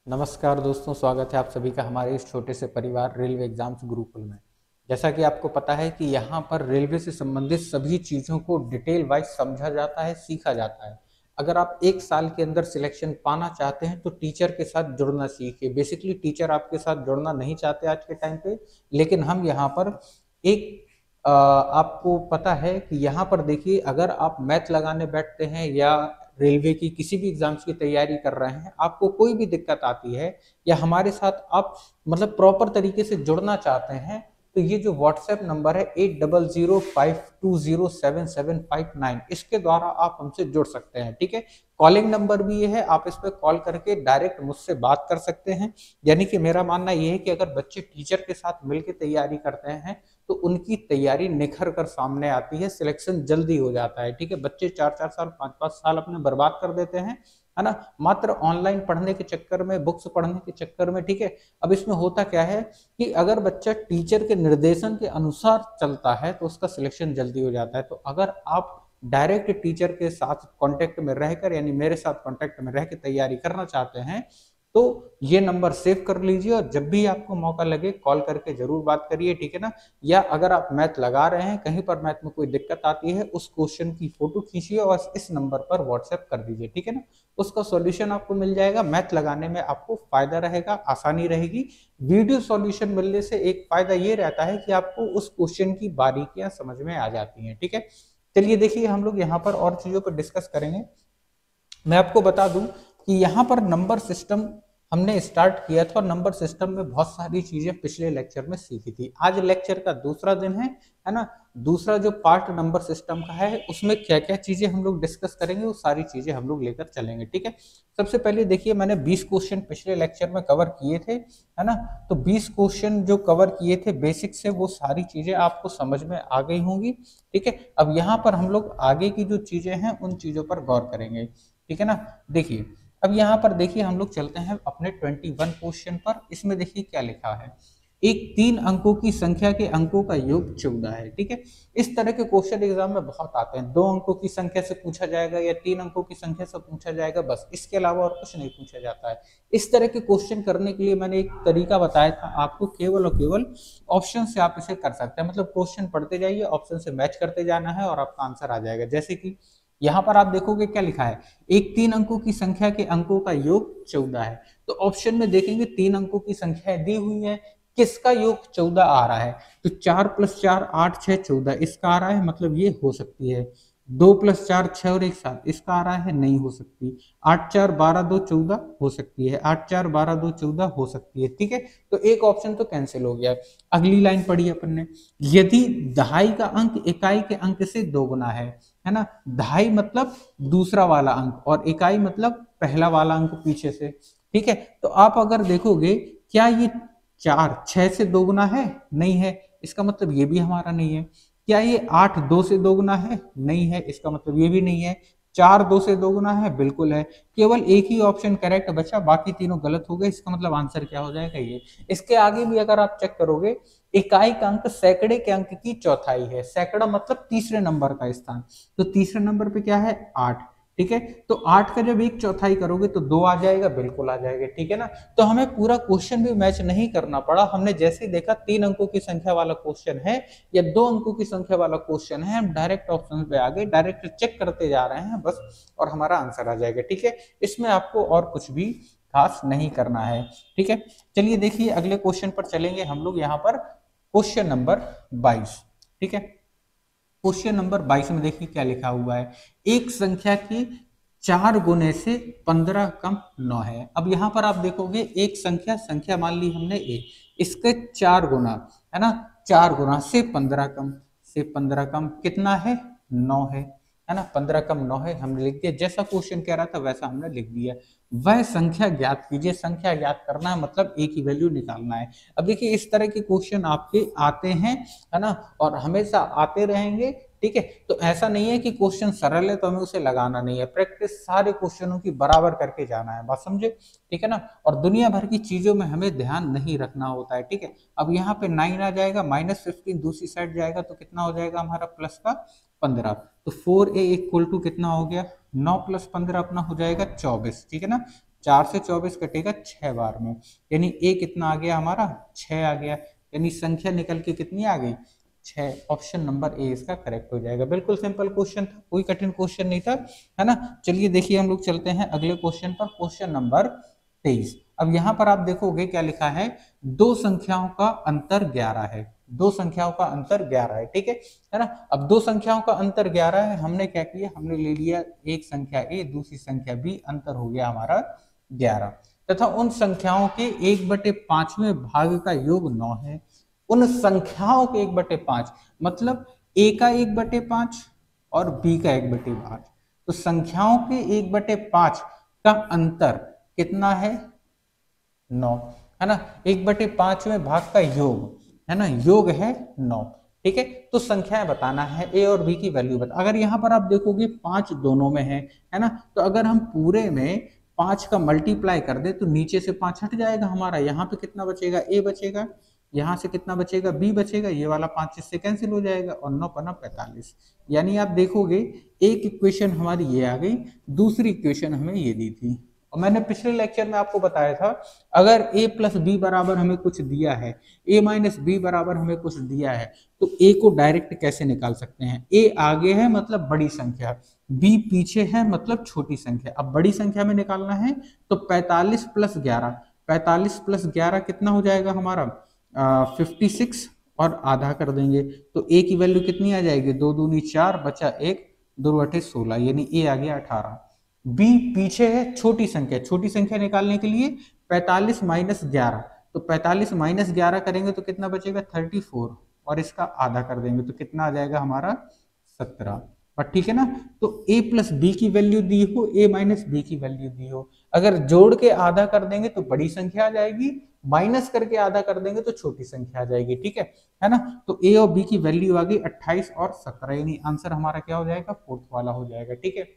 नमस्कार दोस्तों, स्वागत है आप सभी का हमारे इस छोटे से परिवार रेलवे एग्जाम्स गुरुकुल में। जैसा कि आपको पता है कि यहाँ पर रेलवे से संबंधित सभी चीज़ों को डिटेल वाइज समझा जाता है, सीखा जाता है। अगर आप एक साल के अंदर सिलेक्शन पाना चाहते हैं तो टीचर के साथ जुड़ना सीखिए। बेसिकली टीचर आपके साथ जुड़ना नहीं चाहते आज के टाइम पे, लेकिन हम यहाँ पर एक आपको पता है कि यहाँ पर देखिए, अगर आप मैथ लगाने बैठते हैं या रेलवे की किसी भी एग्जाम्स की तैयारी कर रहे हैं, आपको कोई भी दिक्कत आती है या हमारे साथ आप मतलब प्रॉपर तरीके से जुड़ना चाहते हैं, तो ये जो व्हाट्सएप नंबर है 8005207759, इसके द्वारा आप हमसे जुड़ सकते हैं। ठीक है, कॉलिंग नंबर भी ये है, आप इस पर कॉल करके डायरेक्ट मुझसे बात कर सकते हैं। यानी कि मेरा मानना ये है कि अगर बच्चे टीचर के साथ मिलकर तैयारी करते हैं तो उनकी तैयारी निखर कर सामने आती है, सिलेक्शन जल्दी हो जाता है। ठीक है, बच्चे 4-4 साल 5-5 साल अपने बर्बाद कर देते हैं, है ना, मात्र ऑनलाइन पढ़ने के चक्कर में, बुक्स पढ़ने के चक्कर में। ठीक है, अब इसमें होता क्या है कि अगर बच्चा टीचर के निर्देशन के अनुसार चलता है तो उसका सिलेक्शन जल्दी हो जाता है। तो अगर आप डायरेक्ट टीचर के साथ कांटेक्ट में रहकर, यानी मेरे साथ कांटेक्ट में रह के तैयारी करना चाहते हैं, तो ये नंबर सेव कर लीजिए और जब भी आपको मौका लगे कॉल करके जरूर बात करिए। ठीक है ना, या अगर आप मैथ लगा रहे हैं, कहीं पर मैथ में कोई दिक्कत आती है, उस क्वेश्चन की फोटो खींचिए और इस नंबर पर व्हाट्सएप कर दीजिए। ठीक है ना, उसका सॉल्यूशन आपको मिल जाएगा। मैथ लगाने में आपको फायदा रहेगा, आसानी रहेगी। वीडियो सॉल्यूशन मिलने से एक फायदा ये रहता है कि आपको उस क्वेश्चन की बारीकियां समझ में आ जाती हैं। ठीक है, चलिए देखिए, हम लोग यहाँ पर और चीजों पर डिस्कस करेंगे। मैं आपको बता दूं कि यहाँ पर नंबर सिस्टम हमने स्टार्ट किया था और नंबर सिस्टम में बहुत सारी चीजें पिछले लेक्चर में सीखी थी। आज लेक्चर का दूसरा दिन है ना। दूसरा जो पार्ट नंबर सिस्टम का है, उसमें क्या क्या चीजें हम लोग डिस्कस करेंगे, वो सारी चीजें हम लोग लेकर चलेंगे। ठीक है, सबसे पहले देखिए, मैंने 20 क्वेश्चन पिछले लेक्चर में कवर किए थे, है ना। तो 20 क्वेश्चन जो कवर किए थे बेसिक से, वो सारी चीजें आपको समझ में आ गई होंगी। ठीक है, अब यहाँ पर हम लोग आगे की जो चीजें हैं उन चीजों पर गौर करेंगे। ठीक है ना, देखिए, अब यहाँ पर देखिए, हम लोग चलते हैं अपने 21 क्वेश्चन पर। इसमें देखिए क्या लिखा है, एक 3 अंकों की संख्या के अंकों का योग 14 है। ठीक है, इस तरह के क्वेश्चन एग्जाम में बहुत आते हैं। 2 अंकों की संख्या से पूछा जाएगा या 3 अंकों की संख्या से पूछा जाएगा, बस, इसके अलावा और कुछ नहीं पूछा जाता है। इस तरह के क्वेश्चन करने के लिए मैंने एक तरीका बताया था आपको, केवल और केवल ऑप्शन से आप इसे कर सकते हैं। मतलब क्वेश्चन पढ़ते जाइए, ऑप्शन से मैच करते जाना है और आपका आंसर आ जाएगा। जैसे कि यहाँ पर आप देखोगे क्या लिखा है, एक 3 अंकों की संख्या के अंकों का योग 14 है। तो ऑप्शन में देखेंगे 3 अंकों की संख्या दी हुई है, किसका योग 14 आ रहा है, तो 4 + 4 8 6 14 इसका आ रहा है, मतलब ये हो सकती है। 2 + 4 6 और 1 7 इसका आ रहा है, नहीं हो सकती। 8 4 12 2 14 हो सकती है। 8 4 12 2 14 हो सकती है। ठीक है, तो एक ऑप्शन तो कैंसिल हो गया। अगली लाइन पढ़ी अपन ने, यदि दहाई का अंक इकाई के अंक से दोगुना है ना। दहाई मतलब दूसरा वाला अंक और इकाई मतलब पहला वाला अंक पीछे से। ठीक है, तो आप अगर देखोगे, क्या ये 4 6 से दोगुना है? नहीं है, इसका मतलब ये भी हमारा नहीं है। क्या ये 8 2 से दोगुना है? नहीं है, इसका मतलब ये भी नहीं है। 4 2 से दोगुना है? बिल्कुल है। केवल एक ही ऑप्शन करेक्ट बचा, बाकी तीनों गलत हो गए। इसका मतलब आंसर क्या हो जाएगा, ये। इसके आगे भी अगर आप चेक करोगे, इकाई का अंक सैकड़े के अंक की चौथाई है। सैकड़ा मतलब तीसरे नंबर का स्थान, तो तीसरे नंबर पे क्या है, 8। ठीक है, तो 8 का जब एक चौथाई करोगे तो 2 आ जाएगा, बिल्कुल आ जाएगा। ठीक है ना, तो हमें पूरा क्वेश्चन भी मैच नहीं करना पड़ा। हमने जैसे ही देखा 3 अंकों की संख्या वाला क्वेश्चन है या 2 अंकों की संख्या वाला क्वेश्चन है, हम डायरेक्ट ऑप्शन पे आ गए, डायरेक्ट चेक करते जा रहे हैं बस, और हमारा आंसर आ जाएगा। ठीक है, इसमें आपको और कुछ भी खास नहीं करना है। ठीक है, चलिए देखिए, अगले क्वेश्चन पर चलेंगे हम लोग। यहाँ पर क्वेश्चन नंबर 22। ठीक है, क्वेश्चन नंबर 22 में देखिए क्या लिखा हुआ है, एक संख्या के 4 गुने से 15 कम 9 है। अब यहाँ पर आप देखोगे, एक संख्या संख्या मान ली हमने ए, इसके 4 गुना, है ना, 4 गुना से 15 कम, से 15 कम कितना है, 9 है ना। 15 कम 9 है, हमने लिख दिया। जैसा क्वेश्चन कह रहा था वैसा हमने लिख दिया। वह संख्या ज्ञात कीजिए। संख्या ज्ञात करना है मतलब एक ही वैल्यू निकालना है। अब देखिए, इस तरह के क्वेश्चन आपके आते हैं, है ना, और हमेशा आते रहेंगे। ठीक है, तो ऐसा नहीं है कि क्वेश्चन सरल है तो हमें उसे लगाना नहीं है। प्रैक्टिस सारे क्वेश्चनों की बराबर करके जाना है, बात समझे। ठीक है ना, और दुनिया भर की चीजों में हमें ध्यान नहीं रखना होता है। ठीक है, अब यहाँ पे 9 आ जाएगा, -15 दूसरी साइड जाएगा तो कितना हो जाएगा हमारा, प्लस का 15। तो 4a इक्वल टू कितना हो गया, 9 + 15 अपना हो जाएगा 24। ठीक है ना, 4 से 24 कटेगा 6 बार में, यानी ए कितना आ गया हमारा 6 आ गया, यानी संख्या निकल के कितनी आ गई 6। ऑप्शन नंबर ए इसका करेक्ट हो जाएगा। बिल्कुल सिंपल क्वेश्चन था, कोई कठिन क्वेश्चन नहीं था, है ना। चलिए देखिए हम लोग चलते हैं अगले क्वेश्चन पर, क्वेश्चन नंबर 23। अब यहाँ पर आप देखोगे क्या लिखा है, दो संख्याओं का अंतर 11 है, दो संख्याओं का अंतर 11 है, ठीक है ना। अब दो संख्याओं का अंतर 11 है, हमने क्या किया, हमने ले लिया एक संख्या ए दूसरी संख्या बी, अंतर हो गया हमारा 11, तथा उन संख्याओं के 1/5वें भाग का योग 9 है। उन संख्याओं के 1/5 मतलब ए का 1/5 और बी का 1/5, तो संख्याओं के 1/5 का अंतर कितना है 9, है ना। 1/5वें भाग का योग, है ना, योग है 9, ठीक है। तो संख्याएं बताना है, ए और बी की वैल्यू बता। अगर यहाँ पर आप देखोगे 5 दोनों में है ना, तो अगर हम पूरे में 5 का मल्टीप्लाई कर दे तो नीचे से 5 हट जाएगा हमारा, यहाँ पे कितना बचेगा ए बचेगा, यहाँ से कितना बचेगा बी बचेगा, ये वाला 5 इससे कैंसिल हो जाएगा और 9 पन्ना 45। यानी आप देखोगे एक इक्वेशन हमारी ये आ गई, दूसरी इक्वेशन हमें ये दी थी। और मैंने पिछले लेक्चर में आपको बताया था, अगर a प्लस बी बराबर हमें कुछ दिया है, a माइनस बी बराबर हमें कुछ दिया है, तो a को डायरेक्ट कैसे निकाल सकते हैं। a आगे है मतलब बड़ी संख्या, b पीछे है मतलब छोटी संख्या। अब बड़ी संख्या में निकालना है तो 45 प्लस 11, 45 प्लस 11 कितना हो जाएगा हमारा 56, और आधा कर देंगे तो a की वैल्यू कितनी आ जाएगी, 2 दूनी 4 बचा 1, 2 अठे 16, यानी a आ गया 18। b पीछे है छोटी संख्या, छोटी संख्या निकालने के लिए 45 माइनस 11, तो 45 माइनस 11 करेंगे तो कितना बचेगा 34, और इसका आधा कर देंगे तो कितना आ जाएगा हमारा 17। और ठीक है ना, तो a प्लस बी की वैल्यू दी हो, a माइनस बी की वैल्यू दी हो, अगर जोड़ के आधा कर देंगे तो बड़ी संख्या आ जाएगी, माइनस करके आधा कर देंगे तो छोटी संख्या आ जाएगी, ठीक है ना। तो a और b की वैल्यू आ गई 28 और 17, यानी आंसर हमारा क्या हो जाएगा, फोर्थ वाला हो जाएगा, ठीक है।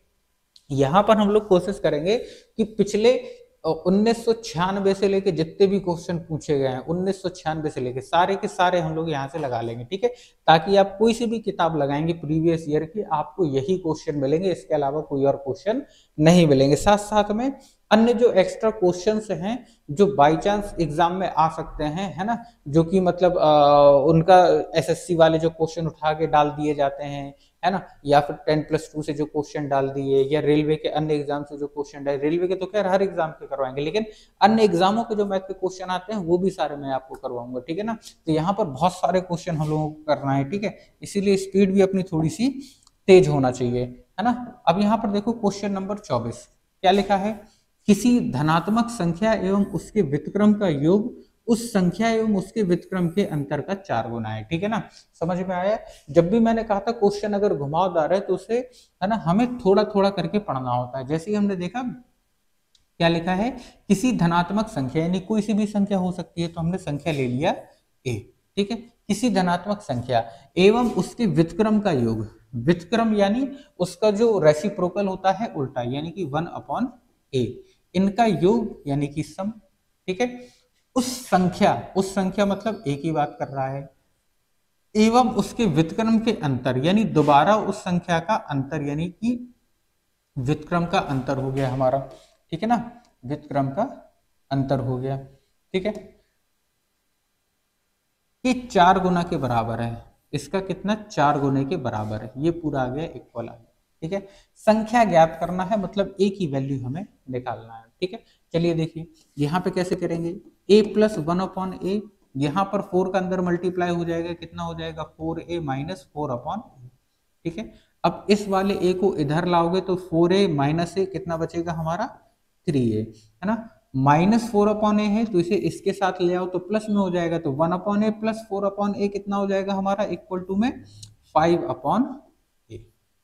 यहां पर हम लोग कोशिश करेंगे कि पिछले 1996 से लेके जितने भी क्वेश्चन पूछे गए हैं 1996 से लेके सारे के सारे हम लोग यहाँ से लगा लेंगे, ठीक है, ताकि आप कोई सी भी किताब लगाएंगे प्रीवियस ईयर की आपको यही क्वेश्चन मिलेंगे, इसके अलावा कोई और क्वेश्चन नहीं मिलेंगे। साथ साथ में अन्य जो एक्स्ट्रा क्वेश्चंस हैं जो बाय चांस एग्जाम में आ सकते हैं, है ना, जो कि मतलब उनका एसएससी वाले जो क्वेश्चन उठा के डाल दिए जाते हैं, है ना, या फिर 10+2 से जो क्वेश्चन डाल दिए, या रेलवे के अन्य एग्जाम से जो क्वेश्चन डाले, रेलवे के तो खैर हर एग्जाम के करवाएंगे, लेकिन अन्य एग्जामों के जो मैथ के क्वेश्चन आते हैं वो भी सारे मैं आपको करवाऊंगा, ठीक है ना। तो यहाँ पर बहुत सारे क्वेश्चन हम लोगों को करना है, ठीक है, इसीलिए स्पीड भी अपनी थोड़ी सी तेज होना चाहिए, है ना। अब यहाँ पर देखो क्वेश्चन नंबर 24 क्या लिखा है, किसी धनात्मक संख्या एवं उसके व्युत्क्रम का योग उस संख्या एवं उसके व्युत्क्रम के अंतर का 4 गुना है, ठीक है ना। समझ में आया। जब भी मैंने कहा था क्वेश्चन अगर घुमावदार है तो उसे, है ना, हमें थोड़ा थोड़ा करके पढ़ना होता है। जैसे ही हमने देखा क्या लिखा है, किसी धनात्मक संख्या, यानी कोई सी भी संख्या हो सकती है, तो हमने संख्या ले लिया a, ठीक है, किसी धनात्मक संख्या एवं उसके व्युत्क्रम का योग, व्युत्क्रम यानी उसका जो रेसिप्रोकल होता है उल्टा, यानी कि 1/a, इनका योग यानी कि सम, ठीक है, उस संख्या मतलब a की बात कर रहा है, एवं उसके व्युत्क्रम के अंतर, यानी दोबारा उस संख्या का अंतर, यानी कि व्युत्क्रम का अंतर हो गया हमारा, ठीक है ना, व्युत्क्रम का अंतर हो गया, ठीक है, ये 4 गुना के बराबर है, इसका कितना 4 गुने के बराबर है, ये पूरा आ गया इक्वल आ गया, ठीक है। संख्या ज्ञात करना है मतलब a की वैल्यू हमें निकालना है, ठीक है। चलिए देखिए यहाँ पे कैसे करेंगे, a प्लस 1/a, यहाँ पर 4 का अंदर मल्टीप्लाई हो जाएगा, कितना हो जाएगा 4a माइनस 4/a, ठीक है। अब इस वाले a को इधर लाओगे तो 4a माइनस a कितना बचेगा हमारा 3a, है ना, माइनस 4/a है तो इसे इसके साथ ले आओ तो प्लस में हो जाएगा, तो 1/a प्लस 4/a कितना हो जाएगा हमारा इक्वल टू में 5/a,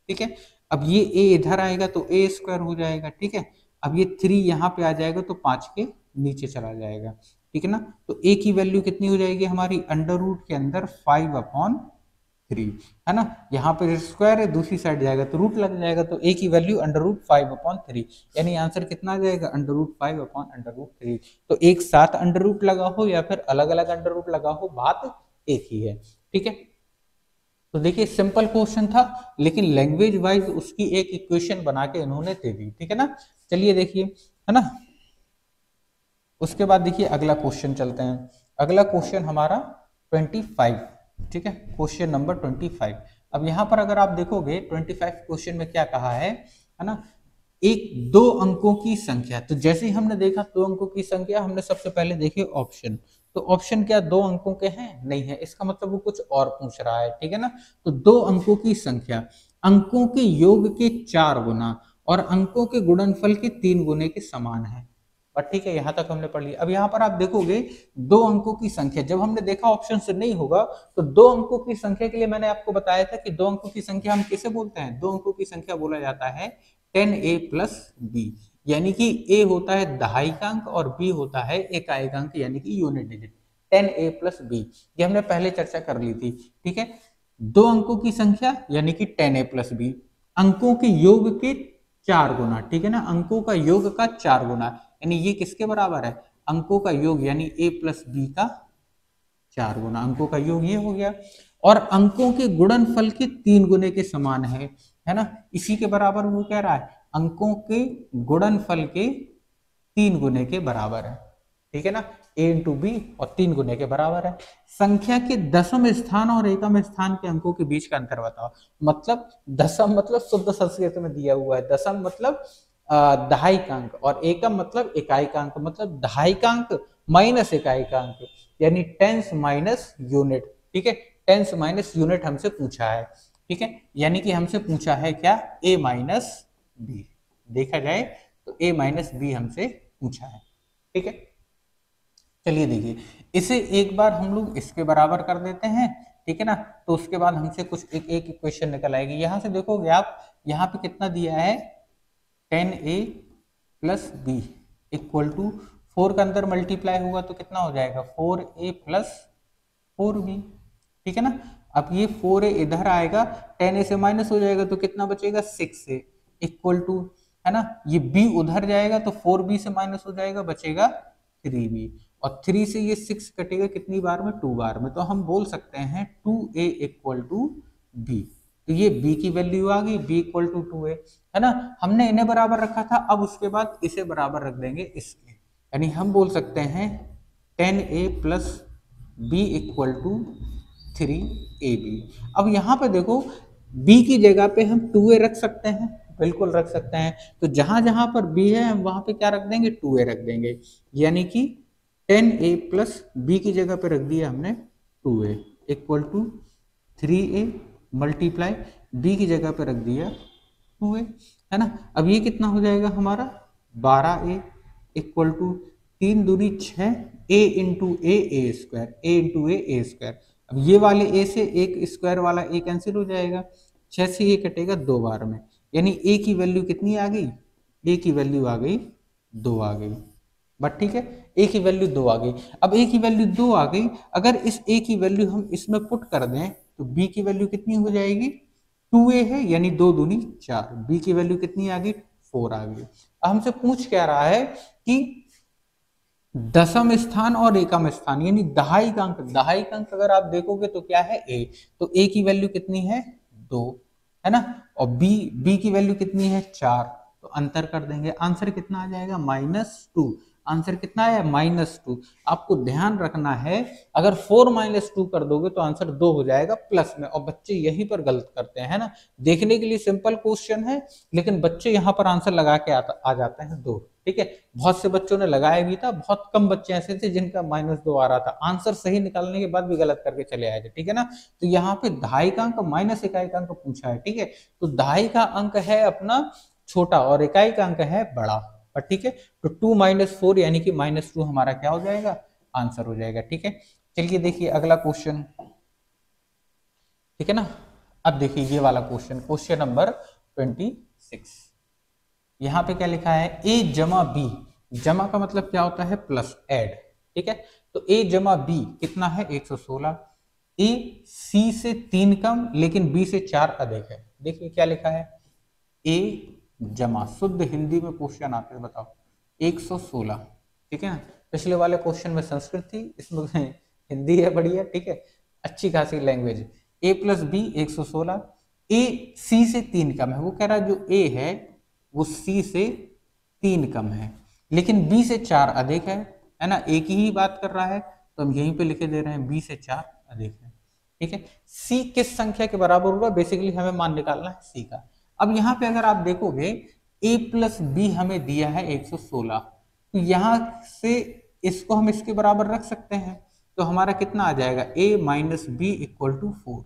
ठीक है। अब ये a इधर आएगा तो a स्क्वायर हो जाएगा, ठीक है। अब ये 3 यहाँ पे आ जाएगा तो 5 के नीचे चला जाएगा, ठीक है ना। तो a की वैल्यू कितनी हो जाएगी हमारी अंडर रूट के अंदर 5/3, है ना, यहाँ पे स्क्वायर है दूसरी साइड जाएगा तो रूट लग जाएगा, तो a की वैल्यू अंडर रूट 5/3, यानी आंसर कितना आ जाएगा अंडर रूट 5/3। तो एक साथ अंडर रूट लगा हो या फिर अलग अलग अंडर रूट लगा हो, बात एक ही है, ठीक है। तो देखिए सिंपल क्वेश्चन था, लेकिन लैंग्वेज वाइज उसकी एक इक्वेशन बना के इन्होंने दे दी, ठीक है ना। चलिए देखिए, है ना, उसके बाद देखिए अगला क्वेश्चन चलते हैं। अगला क्वेश्चन हमारा 25, ठीक है, क्वेश्चन नंबर 25। अब यहाँ पर अगर आप देखोगे 25 क्वेश्चन में क्या कहा है ना, एक दो अंकों की संख्या। तो जैसे ही हमने देखा दो अंकों की संख्या, हमने सबसे पहले देखे ऑप्शन। तो ऑप्शन क्या दो अंकों के हैं? नहीं है, इसका मतलब वो कुछ और पूछ रहा है, ठीक है ना। तो दो अंकों की संख्या अंकों के योग के 4 गुना और अंकों के गुणनफल के 3 गुने के समान है। और ठीक है, यहां तक हमने पढ़ लिया। अब यहाँ पर आप देखोगे दो अंकों की संख्या, जब हमने देखा ऑप्शन से नहीं होगा, तो दो अंकों की संख्या के लिए मैंने आपको बताया था कि दो अंकों की संख्या हम किसे बोलते हैं? दो अंकों की संख्या बोला जाता है 10a प्लस b, यानी कि a होता है दहाइकांक और b होता है एकाइकांक यानी कि unit digit. 10a plus b, ये हमने पहले चर्चा कर ली थी, ठीक है। दो अंकों की संख्या यानी कि 10a प्लस b, अंकों के योग के 4 गुना, ठीक है ना, अंकों का योग का 4 गुना, यानी ये किसके बराबर है? अंकों का योग यानी a प्लस b का 4 गुना, अंकों का योग ये हो गया। और अंकों के गुणनफल के 3 गुने के समान है ना, इसी के बराबर वो कह रहा है अंकों के गुणनफल के 3 गुने के बराबर है, ठीक है ना, a इंटू बी और 3 गुने के बराबर है। संख्या के दशम स्थान और एकम स्थान के अंकों के बीच का अंतर बताओ। मतलब दशम मतलब शुद्ध संस्कृत में दिया हुआ है, दशम मतलब दहाइकांक और एकम मतलब इकाइकांक, मतलब दहाइकांक माइनस इकाइकांक, यानी टेंस माइनस यूनिट, ठीक है, टेंस माइनस यूनिट हमसे पूछा है, ठीक है, यानी कि हमसे पूछा है क्या? a माइनस बी, देखा जाए तो a माइनस बी हमसे पूछा है, ठीक है। चलिए देखिए, इसे एक बार हम लोग इसके बराबर कर देते हैं, ठीक है ना, तो उसके बाद हमसे कुछ एक एक इक्वेशन निकल आएगी। यहां से देखोगे आप, यहाँ पे कितना दिया है 10a plus B equal to 4 का अंदर मल्टीप्लाई होगा तो कितना हो जाएगा 4a प्लस 4b, ठीक है ना। अब ये 4a इधर आएगा, 10a से माइनस हो जाएगा तो कितना बचेगा 6a इक्वल टू, है ना, ये b उधर जाएगा तो 4b से माइनस हो जाएगा, बचेगा 3b, और 3 से ये 6 कटेगा कितनी बार में? 2 बार में। तो हम बोल सकते हैं 2a इक्वल टू b। तो ये b की वैल्यू आ गई, b इक्वल टू 2a, है ना। हमने इन्हें बराबर रखा था, अब उसके बाद इसे बराबर रख देंगे इसके, यानी हम बोल सकते हैं 10a plus b equal to 3ab। अब यहाँ पे देखो b की जगह पे हम 2a रख सकते हैं, बिल्कुल रख सकते हैं। तो जहां जहां पर b है हम वहां पे क्या रख देंगे? 2a रख देंगे, यानी कि 10a प्लस b की जगह पे रख दिया हमने 2a equal to 3a multiply b की जगह पे रख दिया 2a, है ना। अब ये कितना हो जाएगा हमारा 12a इक्वल टू 3 दूनी 6 a into A square, a into A square. अब ये वाले a से एक स्क्वायर वाला a कैंसिल हो जाएगा, 6 से ये कटेगा 2 बार में, यानी a की वैल्यू कितनी आ गई? a की वैल्यू आ गई 2 आ गई, बट ठीक है, a की वैल्यू 2 आ गई। अब a की वैल्यू 2 आ गई, अगर इस a की वैल्यू हम इसमें पुट कर दें तो b की वैल्यू कितनी हो जाएगी? 2a है, यानी 2 दूनी 4, b की वैल्यू कितनी आ गई? 4 आ गई। अब हमसे पूछ क्या रहा है कि दशम स्थान और एकम स्थान यानी दहाइकांक, दहाइकांक अगर आप देखोगे तो क्या है? a, तो a की वैल्यू कितनी है? 2, है ना, और b की वैल्यू कितनी है? 4, तो अंतर कर देंगे, आंसर कितना आ जाएगा? -2। आंसर कितना है? -2। आपको ध्यान रखना है, अगर 4 - 2 कर दोगे तो आंसर 2 हो जाएगा प्लस में, और बच्चे यहीं पर गलत करते हैं, है ना। देखने के लिए सिंपल क्वेश्चन है, लेकिन बच्चे यहाँ पर आंसर लगा के आ जाते हैं 2, ठीक है। बहुत से बच्चों ने लगाया भी था, बहुत कम बच्चे ऐसे थे जिनका -2 आ रहा था, आंसर सही निकालने के बाद भी गलत करके चले आए थे, ठीक है ना। तो यहाँ पे दहाइकांक माइनस इकाइकांक पूछा है, ठीक है। तो दहाई का अंक है अपना छोटा और इकाई का अंक है बड़ा, और ठीक है, तो 2 - 4 यानी कि -2 हमारा क्या हो जाएगा? आंसर हो जाएगा, ठीक है। चलिए देखिए अगला क्वेश्चन, ठीक है ना। अब देखिए ये वाला क्वेश्चन, क्वेश्चन नंबर 26। यहाँ पे क्या लिखा है? a जमा b, जमा का मतलब क्या होता है? प्लस, ऐड, ठीक है। तो a जमा b कितना है? 116। a c से 3 कम लेकिन b से 4 अधिक है। देखिए क्या लिखा है, a जमा, शुद्ध हिंदी में क्वेश्चन आते हैं, बताओ 116, ठीक है ना। पिछले वाले क्वेश्चन में संस्कृत थी, इसमें हिंदी है, बढ़िया, ठीक है, अच्छी खासी language. a plus B 116, a c से 3 कम है, वो कह रहा है जो a है वो c से 3 कम है लेकिन b से 4 अधिक है, है ना, एक ही बात कर रहा है, तो हम यहीं पे लिखे दे रहे हैं b से 4 अधिक है। ठीक है, c किस संख्या के बराबर होगा, बेसिकली हमें मान निकालना है c का। अब यहाँ पे अगर आप देखोगे a प्लस बी हमें दिया है 116, तो यहाँ से इसको हम इसके बराबर रख सकते हैं, तो हमारा कितना आ जाएगा, a minus B equal to 4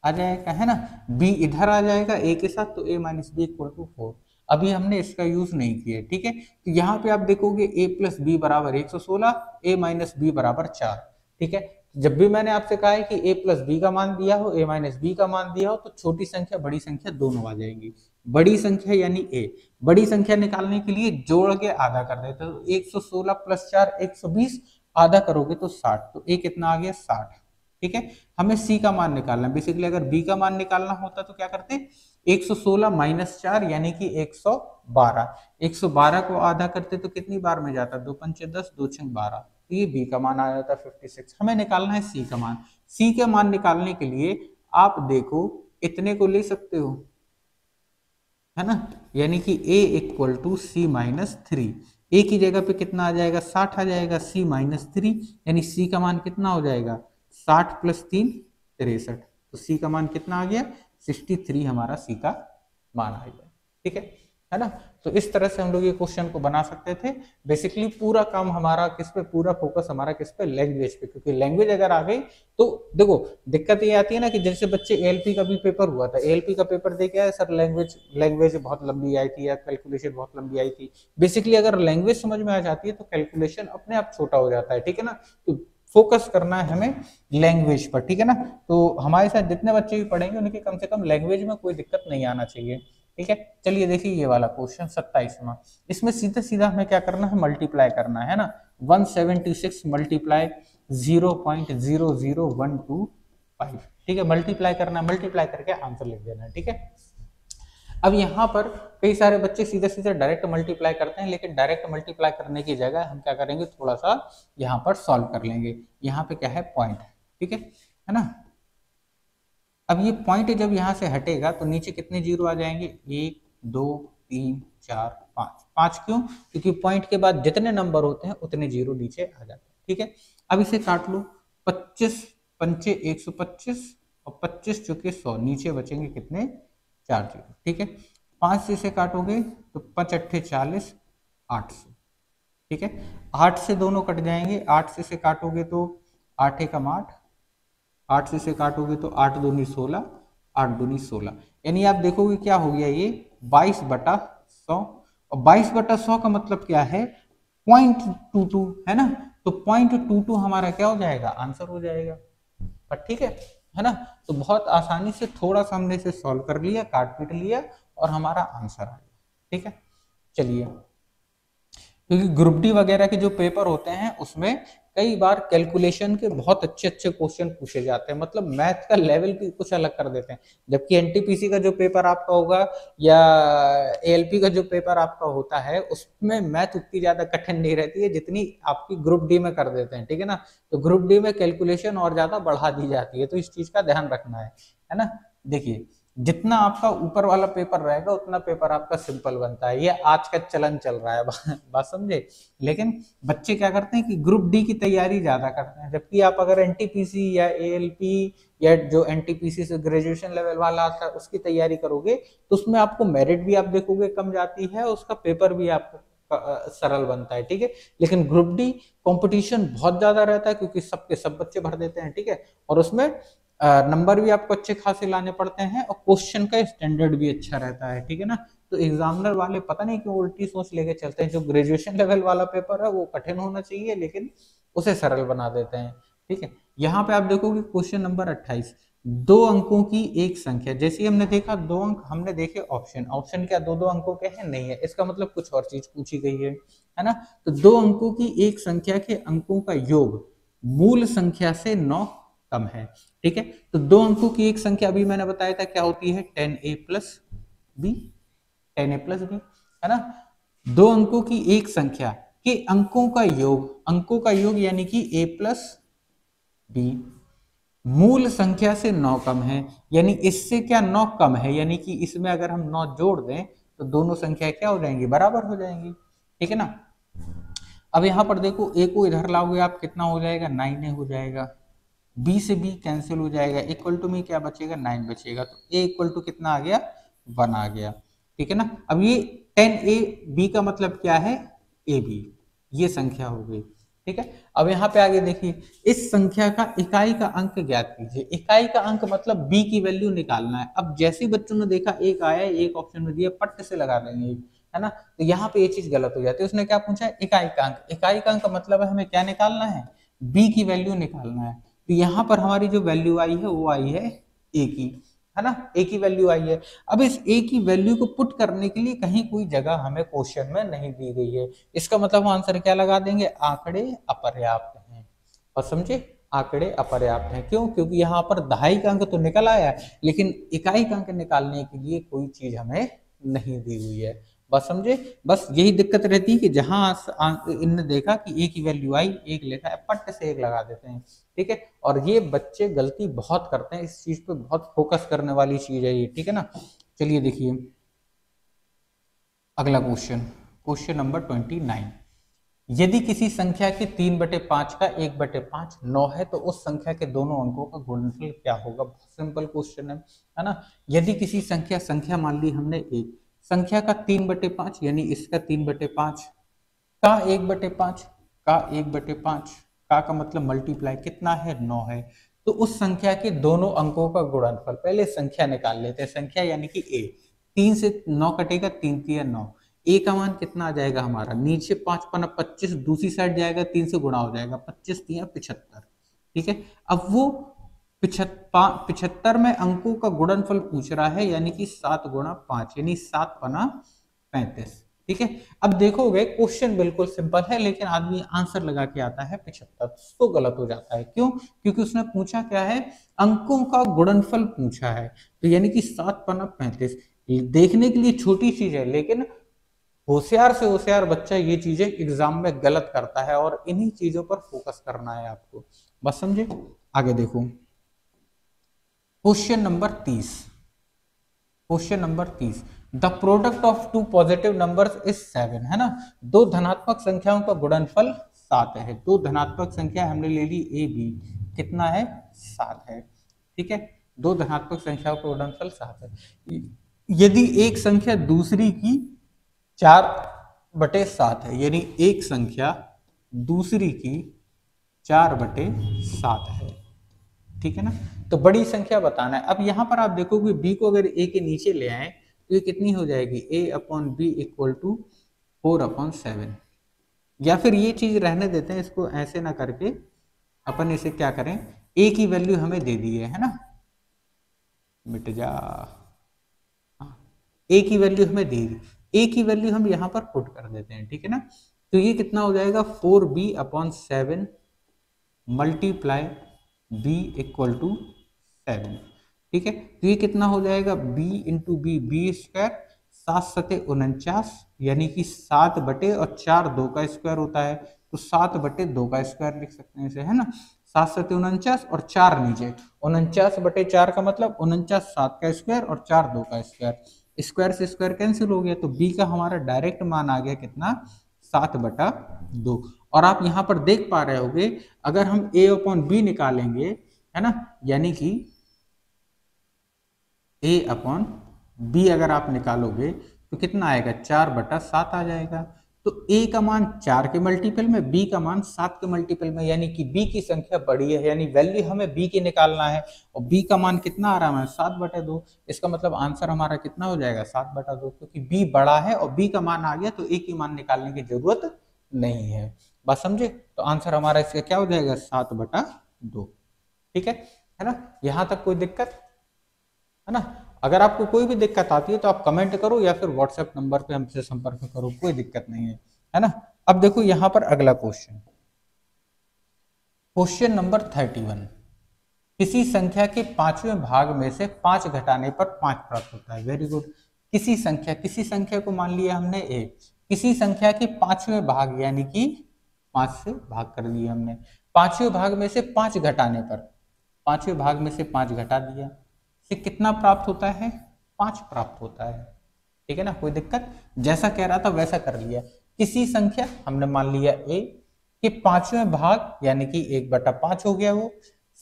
आ जाएगा, है ना, b इधर आ जाएगा a के साथ, तो a minus B equal to 4। अभी हमने इसका यूज नहीं किया, ठीक है, तो यहाँ पे आप देखोगे a प्लस बी बराबर 116, a माइनस बी बराबर 4। ठीक है, जब भी मैंने आपसे कहा है कि a प्लस बी का मान दिया हो, a माइनस बी का मान दिया हो, तो छोटी संख्या बड़ी संख्या दोनों आ जाएंगी। बड़ी संख्या यानी a, बड़ी संख्या निकालने के लिए जोड़ के आधा कर देते, तो 116 प्लस 4 120, आधा करोगे तो 60, तो a कितना आ गया 60। ठीक है, हमें c का मान निकालना है, बेसिकली अगर b का मान निकालना होता तो क्या करते, 116 माइनस 4 यानी कि 112, 112 को आधा करते तो कितनी बार में जाता, 2 पंचे 10, 2 छंग 12, तो ये b का मान आ जाता 56। हमें निकालना है c का मान। c का मान निकालने के लिए आप देखो इतने को ले सकते हो, है ना, यानी कि a equal to C minus 3, a की जगह पे कितना आ जाएगा 60 आ जाएगा, c माइनस 3 यानी c का मान कितना हो जाएगा 60 प्लस 3 63, तो c का मान कितना आ गया 63, हमारा c का मान आ गया। ठीक है ना, तो इस तरह से हम लोग ये क्वेश्चन को बना सकते थे। बेसिकली पूरा काम हमारा किस पे, पूरा फोकस हमारा किस पे, लैंग्वेज पे, क्योंकि लैंग्वेज अगर आ गई तो देखो दिक्कत ये आती है ना कि जैसे बच्चे एएलपी का भी पेपर हुआ था, एएलपी का पेपर दे के आए सर, लैंग्वेज बहुत लंबी आई थी या कैलकुलेशन बहुत लंबी आई थी। बेसिकली अगर लैंग्वेज समझ में आ जाती है तो कैलकुलेशन अपने आप छोटा हो जाता है। ठीक है ना, तो फोकस करना है हमें लैंग्वेज पर। ठीक है ना, तो हमारे साथ जितने बच्चे भी पढ़ेंगे उनके कम से कम लैंग्वेज में कोई दिक्कत नहीं आना चाहिए। ठीक है, चलिए देखिए ये वाला क्वेश्चन 27वां, इसमें सीधा सीधा हमें क्या करना है, मल्टीप्लाई करना है ना, 176 मल्टीप्लाई 0.00125। ठीक है, मल्टीप्लाई करना है, मल्टीप्लाई करके आंसर लिख देना है। ठीक है, अब यहाँ पर कई सारे बच्चे सीधे सीधे डायरेक्ट मल्टीप्लाई करते हैं, लेकिन डायरेक्ट मल्टीप्लाई करने की जगह हम क्या करेंगे, थोड़ा सा यहाँ पर सॉल्व कर लेंगे। यहाँ पे क्या है, पॉइंट। ठीक है ना, अब ये पॉइंट जब यहाँ से हटेगा तो नीचे कितने जीरो आ जाएंगे, 1 2 3 4 5। 5 क्यों, क्योंकि पॉइंट के बाद जितने नंबर होते हैं उतने जीरो नीचे आ जाते हैं। ठीक है, अब इसे काट लो, 25 पंचे 125 और 25 चुके 100, नीचे बचेंगे कितने, 4 जीरो। ठीक है, 5 से इसे काटोगे तो 5 अट्ठे 40, 800। ठीक है, 8 से दोनों कट जाएंगे, 8 से इसे काटोगे तो 8 एकम 8, 8 से इसे काटोगे तो 8 दूनी 16, 8 दूनी 16, यानी आप देखोगे क्या हो गया, ये 22/100, और 22/100 का मतलब क्या है, 0.22, है ना, तो 0.22 हमारा क्या हो जाएगा, आंसर हो जाएगा। पर ठीक है ना, तो बहुत आसानी से थोड़ा सा हमने इसे सॉल्व कर लिया, काट पीट लिया और हमारा आंसर आ गया। ठीक है, चलिए, क्योंकि ग्रुप डी वगैरह के जो पेपर होते हैं उसमें कई बार कैलकुलेशन के बहुत अच्छे अच्छे क्वेश्चन पूछे जाते हैं, मतलब मैथ का लेवल भी कुछ अलग कर देते हैं। जबकि एनटीपीसी का जो पेपर आपका होगा या एएलपी का जो पेपर आपका होता है उसमें मैथ उतनी ज्यादा कठिन नहीं रहती है जितनी आपकी ग्रुप डी में कर देते हैं। ठीक है ना, तो ग्रुप डी में कैलकुलेशन और ज्यादा बढ़ा दी जाती है, तो इस चीज का ध्यान रखना है ना। देखिए, जितना आपका ऊपर वाला पेपर रहेगा उतना पेपर आपका सिंपल बनता है, ये आज का चलन चल रहा है बात समझे। लेकिन बच्चे क्या करते हैं कि ग्रुप डी की तैयारी ज्यादा करते हैं, जबकि आप अगर एनटीपीसी या एएलपी या जो एनटीपीसी से ग्रेजुएशन लेवल वाला आता है उसकी तैयारी करोगे तो उसमें आपको मेरिट भी आप देखोगे कम जाती है, उसका पेपर भी आपको सरल बनता है। ठीक है, लेकिन ग्रुप डी कंपटीशन बहुत ज्यादा रहता है क्योंकि सबके सब बच्चे भर देते हैं। ठीक है, और उसमें नंबर भी आपको अच्छे खासे लाने पड़ते हैं और क्वेश्चन का स्टैंडर्ड भी अच्छा रहता है। ठीक है ना, तो एग्जामिनर वाले पता नहीं क्यों उल्टी सोच लेके चलते हैं, जो ग्रेजुएशन लेवल वाला पेपर है वो कठिन होना चाहिए लेकिन उसे सरल बना देते हैं। ठीक है, यहाँ पे आप देखोगे क्वेश्चन नंबर 28, 2 अंकों की एक संख्या, जैसे हमने देखा 2 अंक, हमने देखे ऑप्शन, ऑप्शन क्या 2 अंकों के हैं, नहीं है, इसका मतलब कुछ और चीज पूछी गई है ना। तो 2 अंकों की एक संख्या के अंकों का योग मूल संख्या से 9 कम है। ठीक है, तो 2 अंकों की एक संख्या अभी मैंने बताया था क्या होती है, 10a plus B, 10a plus B, है ना। 2 अंकों की एक संख्या के अंकों का योग, अंकों का योग यानी कि a प्लस बी मूल संख्या से 9 कम है, यानी इससे क्या 9 कम है, यानी कि इसमें अगर हम 9 जोड़ दें तो दोनों संख्या क्या हो जाएंगी, बराबर हो जाएंगी। ठीक है ना, अब यहाँ पर देखो ए को इधर लाओगे आप, कितना हो जाएगा 9 हो जाएगा, बी से बी कैंसिल हो जाएगा, इक्वल टू में क्या बचेगा 9 बचेगा, तो ए इक्वल टू कितना आ गया 1 आ गया, ठीक है ना। अब ये 10a b का मतलब क्या है ए बी, ये संख्या हो गई, ठीक है। अब यहाँ पे आगे देखिए, इस संख्या का इकाई का अंक ज्ञात कीजिए। इकाई का अंक मतलब b की वैल्यू निकालना है। अब जैसे बच्चों ने देखा एक आया, एक ऑप्शन में दिया, पट्ट से लगा देंगे, है ना। तो यहाँ पे ये चीज गलत हो जाती है। उसने क्या पूछा है इकाई का अंक, इकाई का अंक मतलब है हमें क्या निकालना है b की वैल्यू निकालना है। तो यहाँ पर हमारी जो वैल्यू आई है वो आई है a की, है ना, ए की वैल्यू आई है। अब इस ए की वैल्यू को पुट करने के लिए कहीं कोई जगह हमें क्वेश्चन में नहीं दी गई है, इसका मतलब हम आंसर क्या लगा देंगे, आंकड़े अपर्याप्त हैं। और समझे, आंकड़े अपर्याप्त हैं, क्यों, क्योंकि यहाँ पर दहाई का अंक तो निकल आया है, लेकिन इकाई का अंक निकालने के लिए कोई चीज हमें नहीं दी हुई है। बस समझे, बस यही दिक्कत रहती है कि जहां इनने देखा कि ए की वैल्यू आई, एक लिखा है, पट्ट से एक लगा देते हैं, ठीक है। और ये बच्चे गलती बहुत करते हैं, इस चीज पे बहुत फोकस करने वाली चीज है ये, ठीक है ना। चलिए देखिए अगला क्वेश्चन, क्वेश्चन नंबर 29। यदि किसी संख्या के 3/5 का 1/5 9 है तो उस संख्या के दोनों अंकों का गुणनफल क्या होगा। बहुत सिंपल क्वेश्चन है ना। यदि किसी संख्या मान ली हमने एक संख्या का 3/5 यानी इसका 3/5 का 1/5 का 1/5 का मतलब मल्टीप्लाई कितना है 9 है। तो उस संख्या के दोनों अंकों का गुणनफल, पहले संख्या निकाल लेते हैं, संख्या यानी कि ए, 3 से 9 कटेगा, 3 3 9, ए का मान कितना आ जाएगा हमारा, नीचे 5 पना 25, दूसरी साइड जाएगा 3 से गुणा हो जाएगा, 25 3 75, ठीक है। अब वो 75 में अंकों का गुणनफल पूछ रहा है, यानी कि 7 गुणा 5 यानी 7 पना 35, ठीक है। अब देखोगे क्वेश्चन बिल्कुल सिंपल है, लेकिन आदमी आंसर लगा के आता है 75, तो गलत हो जाता है। क्यों, क्योंकि उसने पूछा क्या है, अंकों का गुणनफल पूछा है, तो यानी कि 7 पना 35 देखने के लिए छोटी चीज है, लेकिन होशियार से होशियार बच्चा ये चीजें एग्जाम में गलत करता है, और इन्हीं चीजों पर फोकस करना है आपको, बस समझे। आगे देखो question number 30, question number 30, the product of two positive numbers is 7, है ना। दो धनात्मक संख्याओं का गुणनफल 7 है। दो धनात्मक संख्या हमने ले ली ए बी, कितना है 7 है, ठीक है। दो धनात्मक संख्याओं का गुणनफल 7 है। यदि एक संख्या दूसरी की 4/7 है, यानी एक संख्या दूसरी की 4/7 है, ठीक है ना। तो बड़ी संख्या बताना है। अब यहां पर आप देखोगे बी को अगर ए के नीचे ले आए तो ये कितनी हो जाएगी, a/b इक्वल टू 4/7, या फिर ये चीज रहने देते हैं, इसको ऐसे ना करके अपन इसे क्या करें, a की वैल्यू हमें दे दी है ना, मिट जा, a की वैल्यू हमें दे दी, a की वैल्यू हम यहां पर पुट कर देते हैं, ठीक है ना। तो ये कितना हो जाएगा 4b/7 multiply b equal to 7, ठीक है। तो ये कितना हो जाएगा b into B, B square, 7×7 यानी कि 7/4 2 का स्क्वायर होता है, तो 7/2 का स्क्वायर लिख सकते हैं इसे, है ना। 7×7 और 4 नीचे, 49/4 का मतलब 49 7 का स्क्वायर और 4 2 का स्क्वायर, स्क्वायर से स्क्वायर कैंसिल हो गया, तो b का हमारा डायरेक्ट मान आ गया कितना 7/2। और आप यहाँ पर देख पा रहे होगे, अगर हम a/b निकालेंगे, है ना, यानी कि a/b अगर आप निकालोगे तो कितना आएगा 4/7 आ जाएगा। तो a का मान 4 के मल्टीपल में, b का मान 7 के मल्टीपल में, यानी कि b की संख्या बड़ी है, यानी वैल्यू हमें b की निकालना है, और b का मान कितना आ रहा है 7/2। इसका मतलब आंसर हमारा कितना हो जाएगा 7/2, क्योंकि b बड़ा है और b का मान आ गया, तो a की मान निकालने की जरूरत नहीं है। बात समझे, तो आंसर हमारा इसका क्या हो जाएगा 7/2, ठीक है ना। यहां तक कोई दिक्कत है ना। अगर आपको कोई भी दिक्कत आती है तो आप कमेंट करो या फिर व्हाट्सएप नंबर पे हमसे संपर्क करो, कोई दिक्कत नहीं है ना। अब देखो यहां पर अगला क्वेश्चन, क्वेश्चन नंबर 31, किसी संख्या के 5वें भाग में से 5 घटाने पर 5 प्राप्त होता है। Very good. किसी संख्या को मान लिया हमने a, किसी संख्या के 5वें भाग यानी कि 5 से भाग कर दिया हमने, 5वें भाग में से 5 घटाने पर, 5वें भाग में से 5 घटा दिया, से कितना प्राप्त होता है 5 प्राप्त होता है, ठीक है ना। कोई दिक्कत, जैसा कह रहा था वैसा कर लिया। किसी संख्या, हमने मान लिया a के पांचवें भाग यानी कि 1/5 हो गया, वो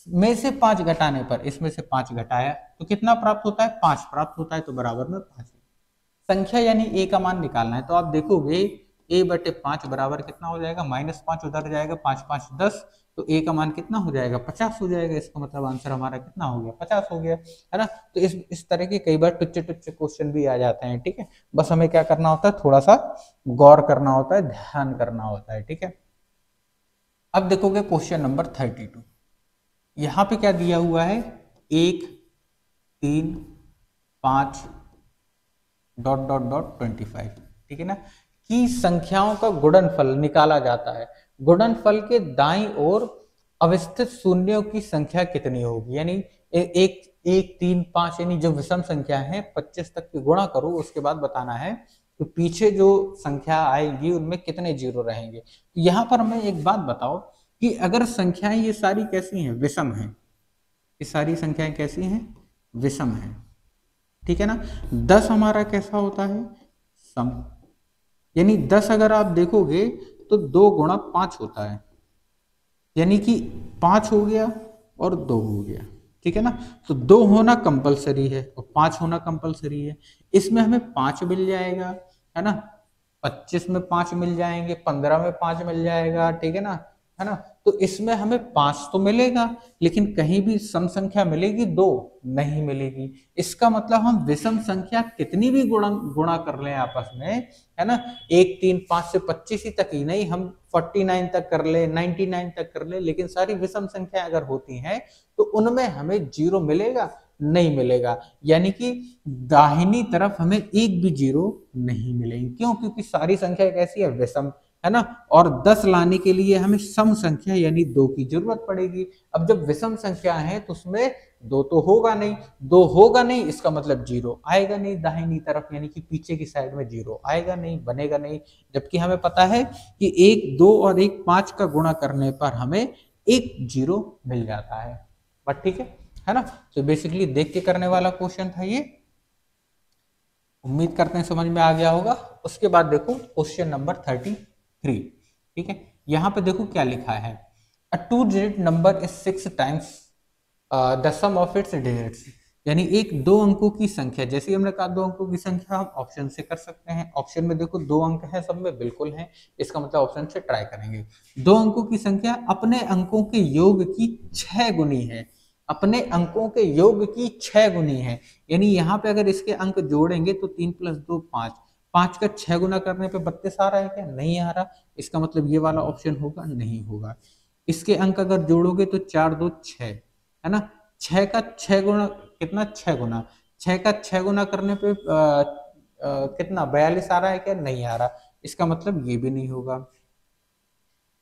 में से 5 घटाने पर इसमें से 5 घटाया तो कितना प्राप्त होता है, 5 प्राप्त होता है, तो बराबर में 5 संख्या यानी a का मान निकालना है। तो आप देखोगे a/5 बराबर कितना हो जाएगा, -5 उधर जाएगा, 5 5 10, तो a का मान कितना हो जाएगा, 50 हो जाएगा। इसका मतलब आंसर हमारा कितना हो गया, 50 हो गया, है ना। तो इस तरह के कई बार टुच्चे टुच्चे क्वेश्चन भी आ जाते हैं, ठीक है। बस हमें क्या करना होता है, थोड़ा सा गौर करना होता है, ध्यान करना होता है, ठीक है। अब देखोगे क्वेश्चन नंबर 32, यहाँ पे क्या दिया हुआ है, 1 3 5 ... 25, ठीक है ना, की संख्याओं का गुणनफल निकाला जाता है। गुणनफल के दाईं ओर अवस्थित शून्यों की संख्या कितनी होगी, यानी एक 3 5 यानी जो विषम संख्या है 25 तक की गुणा करो, उसके बाद बताना है तो पीछे जो संख्या आएगी उनमें कितने जीरो रहेंगे। तो यहाँ पर हमें एक बात बताओ कि अगर संख्याएं ये सारी कैसी हैं, विषम हैं, ये सारी संख्याएं कैसी हैं, विषम हैं, ठीक है ना। 10 हमारा कैसा होता है, सम, यानी 10 अगर आप देखोगे तो 2 गुणा 5 होता है, यानी कि 5 हो गया और 2 हो गया, ठीक है ना। तो 2 होना कंपलसरी है और 5 होना कंपलसरी है। इसमें हमें 5 मिल जाएगा, है ना, 25 में 5 मिल जाएंगे, 15 में 5 मिल जाएगा, ठीक है ना। तो इसमें हमें 5 तो मिलेगा, लेकिन कहीं भी सम संख्या मिलेगी 2 नहीं मिलेगी। इसका मतलब हम विषम संख्या कितनी भी गुणा कर लें आपस में, है ना, 1 3 5 से 25 ही तक ही नहीं, हम 49 तक कर ले, 99 तक कर ले, लेकिन सारी विषम संख्या अगर होती हैं तो उनमें हमें 0 मिलेगा, नहीं मिलेगा, यानी कि दाहिनी तरफ हमें एक भी 0 नहीं मिलेगी। क्यों, क्योंकि सारी संख्या कैसी है, विषम, है ना। और 10 लाने के लिए हमें सम संख्या यानी 2 की जरूरत पड़ेगी। अब जब विषम संख्या है तो उसमें 2 तो होगा नहीं, 2 होगा नहीं, इसका मतलब 0 आएगा नहीं दाहिनी तरफ, यानी कि पीछे की साइड में 0 आएगा नहीं, बनेगा नहीं। जबकि हमें पता है कि 1 2 और 1 5 का गुणा करने पर हमें एक 0 मिल जाता है, बट ठीक है ना। तो बेसिकली देख के करने वाला क्वेश्चन था ये, उम्मीद करते हैं समझ में आ गया होगा। उसके बाद देखो क्वेश्चन नंबर 33, ठीक है। यहाँ पे देखो क्या लिखा है, a 2-digit number is 6 times the sum of its digits, यानी एक 2 अंकों की संख्या, जैसे हमने कहा 2 अंकों की संख्या हम ऑप्शन से कर सकते हैं। ऑप्शन में देखो 2 अंक है, सब में बिल्कुल है, इसका मतलब ऑप्शन से ट्राई करेंगे। 2 अंकों की संख्या अपने अंकों के योग की 6 गुनी है, अपने अंकों के योग की 6 गुनी है, यानी यहाँ पे अगर इसके अंक जोड़ेंगे तो 3 + 2 5, 5 का 6 गुना करने पे 32 आ रहा है क्या, नहीं आ रहा। इसका मतलब ये वाला ऑप्शन होगा, नहीं होगा। इसके अंक अगर जोड़ोगे तो 4 2 6, है ना, 6 का 6 गुना कितना, 6 गुना, 6 का 6 गुना करने पे कितना 42 आ रहा है क्या, नहीं आ रहा। इसका मतलब ये भी नहीं होगा।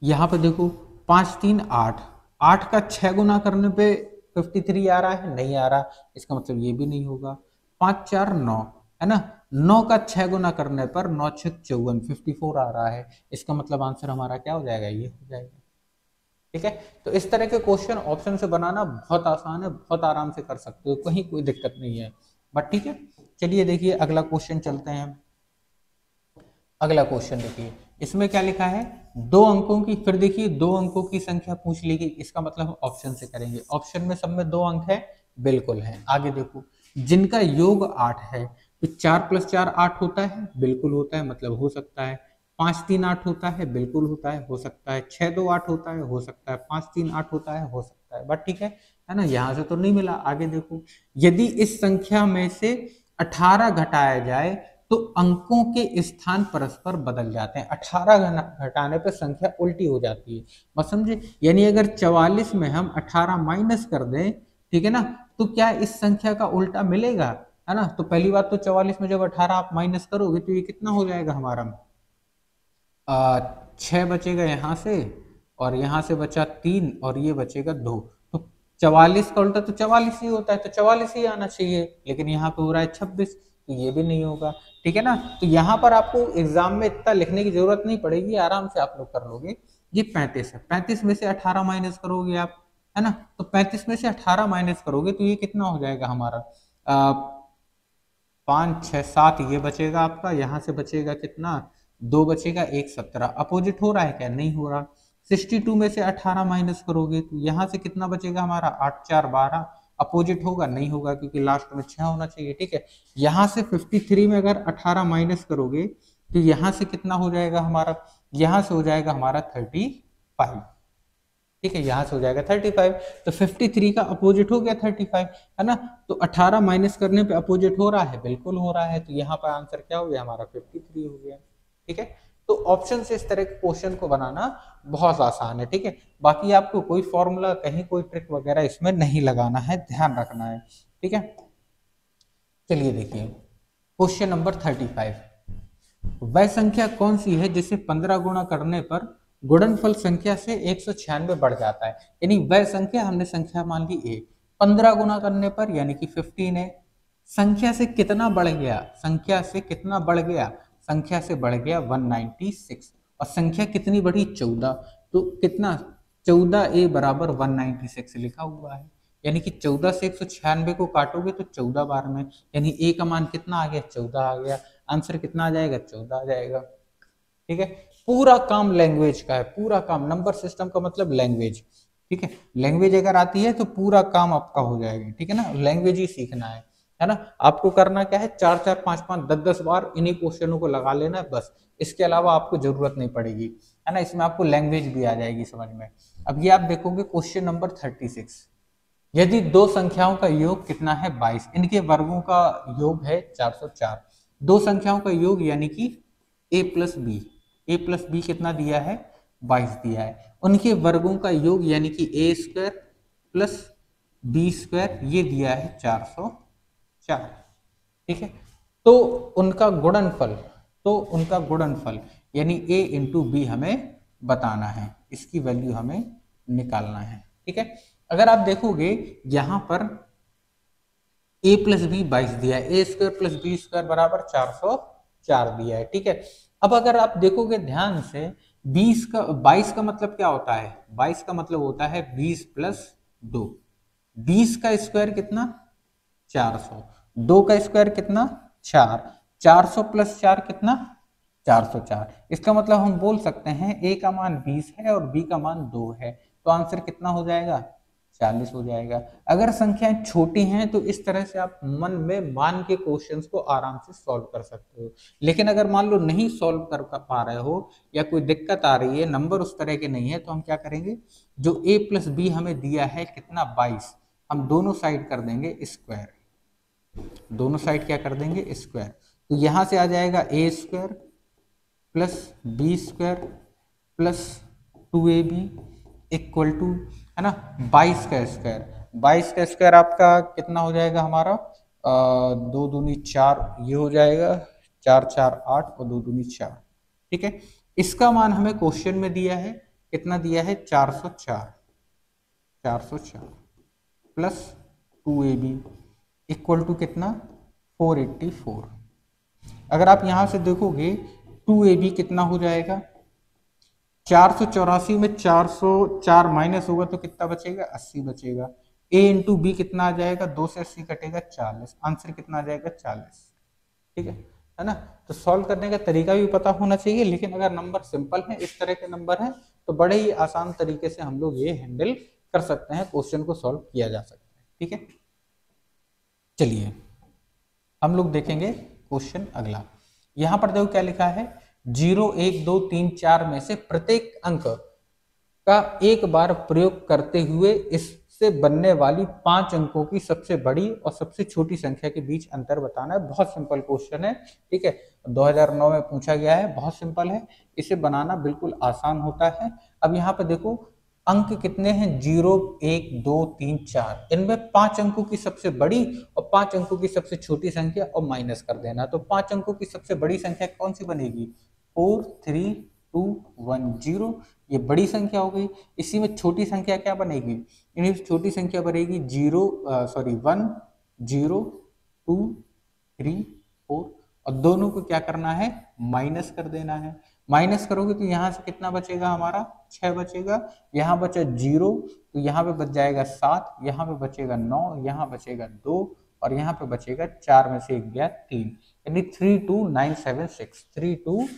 यहाँ पे देखो 5 3 8, 8 का 6 गुना करने पे 53 आ रहा है, नहीं आ रहा। इसका मतलब ये भी नहीं होगा। 5 4 9, है ना, 9 का 6 गुना करने पर 9 6 54, 54 आ रहा है। इसका मतलब आंसर हमारा क्या हो जाएगा, ये हो जाएगा, ठीक है। तो इस तरह के क्वेश्चन ऑप्शन से बनाना बहुत आसान है, बहुत आराम से कर सकते हो, कहीं कोई दिक्कत नहीं है, बट ठीक है। चलिए देखिए अगला क्वेश्चन चलते हैं। अगला क्वेश्चन देखिए, इसमें क्या लिखा है, 2 अंकों की, फिर देखिए 2 अंकों की संख्या पूछ ली गई, इसका मतलब ऑप्शन से करेंगे। ऑप्शन में सब में 2 अंक है, बिल्कुल है। आगे देखो, जिनका योग 8 है, तो 4 + 4 8 होता है, बिल्कुल होता है, मतलब हो सकता है। 5 3 8 होता है, बिल्कुल होता है, हो सकता है। 6 2 8 होता है, हो सकता है। 5 3 8 होता है, हो सकता है, बट ठीक है ना। यहाँ से तो नहीं मिला। आगे देखो, यदि इस संख्या में से 18 घटाया जाए तो अंकों के स्थान परस्पर बदल जाते हैं। 18 घटाने पर संख्या उल्टी हो जाती है, बस समझे। यानी अगर 44 में हम 18 माइनस कर दें, ठीक है ना, तो क्या इस संख्या का उल्टा मिलेगा, है ना। तो पहली बात तो 44 में जब 18 आप माइनस करोगे तो ये कितना हो जाएगा हमारा, 6 बचेगा यहाँ से, और यहाँ से बचा 3 और ये बचेगा 2। तो 44 का उल्टा तो 44 ही होता है, तो 44 ही आना चाहिए, लेकिन यहाँ पे हो रहा है 26, तो ये भी नहीं होगा, ठीक है ना। तो यहाँ पर आपको एग्जाम में इतना लिखने की जरूरत नहीं पड़ेगी, आराम से आप लोग कर लोगे। ये 35 है, 35 में से 18 माइनस करोगे आप, है ना, तो 35 में से 18 माइनस करोगे तो ये कितना हो जाएगा हमारा, 5 6 7 ये बचेगा आपका, यहाँ से बचेगा कितना 2 बचेगा 1 17। अपोजिट हो रहा है क्या? नहीं हो रहा। 62 में से 18 माइनस करोगे तो यहाँ से कितना बचेगा हमारा? 8 4 12। अपोजिट होगा? नहीं होगा, क्योंकि लास्ट में 6 होना चाहिए। ठीक है, यहाँ से 53 में अगर 18 माइनस करोगे तो यहाँ से कितना हो जाएगा हमारा? यहाँ से हो जाएगा हमारा 35। ठीक है, यहाँ से हो जाएगा 35। तो 53 का अपोजिट हो गया 35, है ना। तो 18 माइनस करने पे अपोजिट हो रहा है? बिल्कुल हो रहा है। तो यहाँ पर आंसर क्या हो गया हमारा? 53 हो गया। ठीक है, तो ऑप्शन से इस तरह के क्वेश्चन को बनाना बहुत आसान है। ठीक है, बाकी आपको कोई फॉर्मूला, कहीं कोई ट्रिक वगैरह इसमें नहीं लगाना है, ध्यान रखना है। ठीक है, चलिए देखिए क्वेश्चन नंबर 35। वह संख्या कौन सी है जिसे 15 गुणा करने पर गुणनफल संख्या से 196 बढ़ जाता है? यानी वह संख्या, हमने संख्या मान ली a, 15 गुणा करने पर यानी कि 15 है, संख्या से कितना बढ़ गया? संख्या से कितना बढ़ गया? संख्या से बढ़ गया 196। और संख्या कितनी बढ़ी? 14। तो कितना? 14a बराबर 196 लिखा हुआ है। यानी कि 14 से 196 को काटोगे तो 14 बार में, यानी a का मान कितना आ गया? 14 आ गया। आंसर कितना आ जाएगा? 14 आ जाएगा। ठीक है, पूरा काम लैंग्वेज का है, पूरा काम। नंबर सिस्टम का मतलब लैंग्वेज। ठीक है, लैंग्वेज अगर आती है तो पूरा काम आपका हो जाएगा। ठीक है ना, लैंग्वेज ही सीखना है ना। आपको करना क्या है? 4 4 5 5 10 10 बार इन्हीं क्वेश्चनों को लगा लेना है बस। इसके अलावा आपको जरूरत नहीं पड़ेगी, है ना। इसमें आपको लैंग्वेज भी आ जाएगी समझ में। अब ये आप देखोगे क्वेश्चन नंबर 36। यदि दो संख्याओं का योग कितना है? 22, इनके वर्गों का योग है 404। दो संख्याओं का योग यानी कि a plus B, A plus B कितना दिया है? 22 दिया है। उनके वर्गों का योग यानी कि ए स्क्वायर प्लस बी स्क्वायर, ये दिया है 404। ठीक है, तो उनका गुणनफल, यानी a इंटू बी हमें बताना है, इसकी वैल्यू हमें निकालना है। ठीक है, अगर आप देखोगे यहाँ पर a प्लस बी 22 दिया है, ए स्क्वायर प्लस बी स्क्वायर बराबर 404 दिया है। ठीक है, अब अगर आप देखोगे ध्यान से, 22 का मतलब क्या होता है? 22 का मतलब होता है 20 प्लस 2। 20 का स्क्वायर कितना? 400। 2 का स्क्वायर कितना? 4। 400 प्लस 4 कितना? 404। इसका मतलब हम बोल सकते हैं a का मान 20 है और b का मान 2 है, तो आंसर कितना हो जाएगा? 40 हो जाएगा। अगर संख्याएं छोटी हैं तो इस तरह से आप मन में मान के क्वेश्चंस को आराम से सॉल्व कर सकते हो। लेकिन अगर मान लो नहीं सॉल्व कर पा रहे हो या कोई दिक्कत आ रही है, नंबर उस तरह के नहीं है, तो हम क्या करेंगे? जो a प्लस बी हमें दिया है कितना? 22, हम दोनों साइड कर देंगे स्क्वायर। दोनों साइड क्या कर देंगे? स्क्वायर। तो यहां से आ जाएगा a square plus B square plus 2ab equal to, है ना, 22 का स्क्वायर। 22 का स्क्वायर आपका कितना हो जाएगा हमारा? 2 दूनी 4, ये हो जाएगा 4 4 8 और 2 दूनी 4। ठीक है, इसका मान हमें क्वेश्चन में दिया है, कितना दिया है? 404। 404 प्लस 2ab इक्वल टू कितना? 484। अगर आप यहां से देखोगे 2ab कितना हो जाएगा? 484 में 404 माइनस होगा तो कितना बचेगा? 80 बचेगा। a इंटू बी कितना आ जाएगा? 2 से 80 कटेगा 40। आंसर कितना आ जाएगा? 40। ठीक है ना। तो सॉल्व करने का तरीका भी पता होना चाहिए, लेकिन अगर नंबर सिंपल है, इस तरह के नंबर है, तो बड़े ही आसान तरीके से हम लोग ये हैंडल कर सकते हैं, क्वेश्चन को सॉल्व किया जा सकता है। ठीक है, चलिए हम लोग देखेंगे क्वेश्चन अगला। यहां पर देखो क्या लिखा है? 0 1 2 3 4 में से प्रत्येक अंक का एक बार प्रयोग करते हुए इससे बनने वाली 5 अंकों की सबसे बड़ी और सबसे छोटी संख्या के बीच अंतर बताना है। बहुत सिंपल क्वेश्चन है। ठीक है, 2009 में पूछा गया है, बहुत सिंपल है, इसे बनाना बिल्कुल आसान होता है। अब यहाँ पे देखो अंक कितने हैं? 0 1 2 3 4। इनमें 5 अंकों की सबसे बड़ी और 5 अंकों की सबसे छोटी संख्या और माइनस कर देना। तो 5 अंकों की सबसे बड़ी संख्या कौन सी बनेगी? 4 3 2 1 0, ये बड़ी संख्या हो गई। इसी में छोटी संख्या क्या बनेगी? इन्हीं छोटी संख्या बनेगी 1 0 2 3 4, और दोनों को क्या करना है? माइनस कर देना है। माइनस करोगे तो यहाँ से कितना बचेगा हमारा? 6 बचेगा। यहाँ बचा 0, तो यहाँ पे बच जाएगा 7, यहाँ पे बचेगा 9, यहाँ बचेगा 2, और यहाँ पे बचेगा 4 में से 1 गया 3, यानी 32976।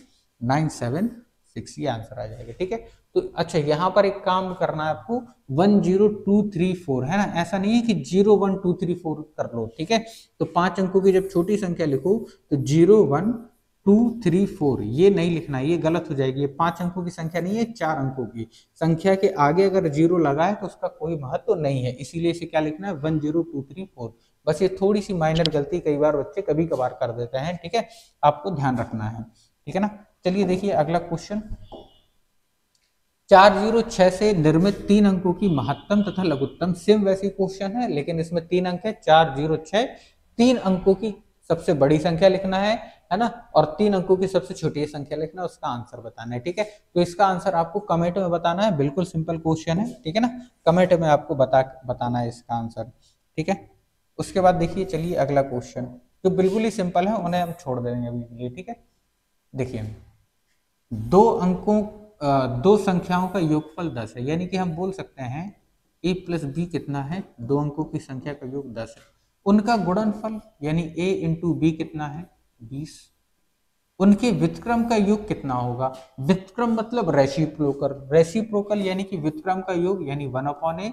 976 ये आंसर आ जाएगा। ठीक है, तो अच्छा यहाँ पर एक काम करना है आपको, 10234 है ना, ऐसा नहीं है कि 01234 कर लो। ठीक है, तो 5 अंकों की जब छोटी संख्या लिखो तो 01234 ये नहीं लिखना, ये गलत हो जाएगी। ये 5 अंकों की संख्या नहीं है, 4 अंकों की संख्या के आगे अगर 0 लगा है तो उसका कोई महत्व नहीं है, इसीलिए इसे क्या लिखना है 10234। बस ये थोड़ी सी माइनर गलती कई बार बच्चे कभी कभार कर देते हैं। ठीक है, आपको ध्यान रखना है। ठीक है ना, चलिए देखिए अगला क्वेश्चन। 406 से निर्मित 3 अंकों की महत्तम तथा लघुत्तम, सेम वैसी क्वेश्चन है लेकिन इसमें 3 अंक है। 406 3 अंकों की सबसे बड़ी संख्या लिखना है ना, और 3 अंकों की सबसे छोटी संख्या लिखना है, उसका आंसर बताना है। ठीक है, तो इसका आंसर आपको कमेंट में बताना है, बिल्कुल सिंपल क्वेश्चन है। ठीक है ना, कमेंट में आपको बताना है इसका आंसर। ठीक है, उसके बाद देखिए, चलिए अगला क्वेश्चन जो बिल्कुल ही सिंपल है, उन्हें हम छोड़ देंगे अभी के लिए। ठीक है, देखिए दो संख्याओं का योगफल 10 है, यानी कि हम बोल सकते हैं a प्लस बी कितना है, 2 अंकों की संख्या का योग 10 है। उनका गुणनफल यानी a इंटू बी कितना है, 20। उनके व्युत्क्रम का योग कितना होगा, व्युत्क्रम मतलब रेसिप्रोकल, रेसिप्रोकल यानी कि व्युत्क्रम का योग यानी 1/a,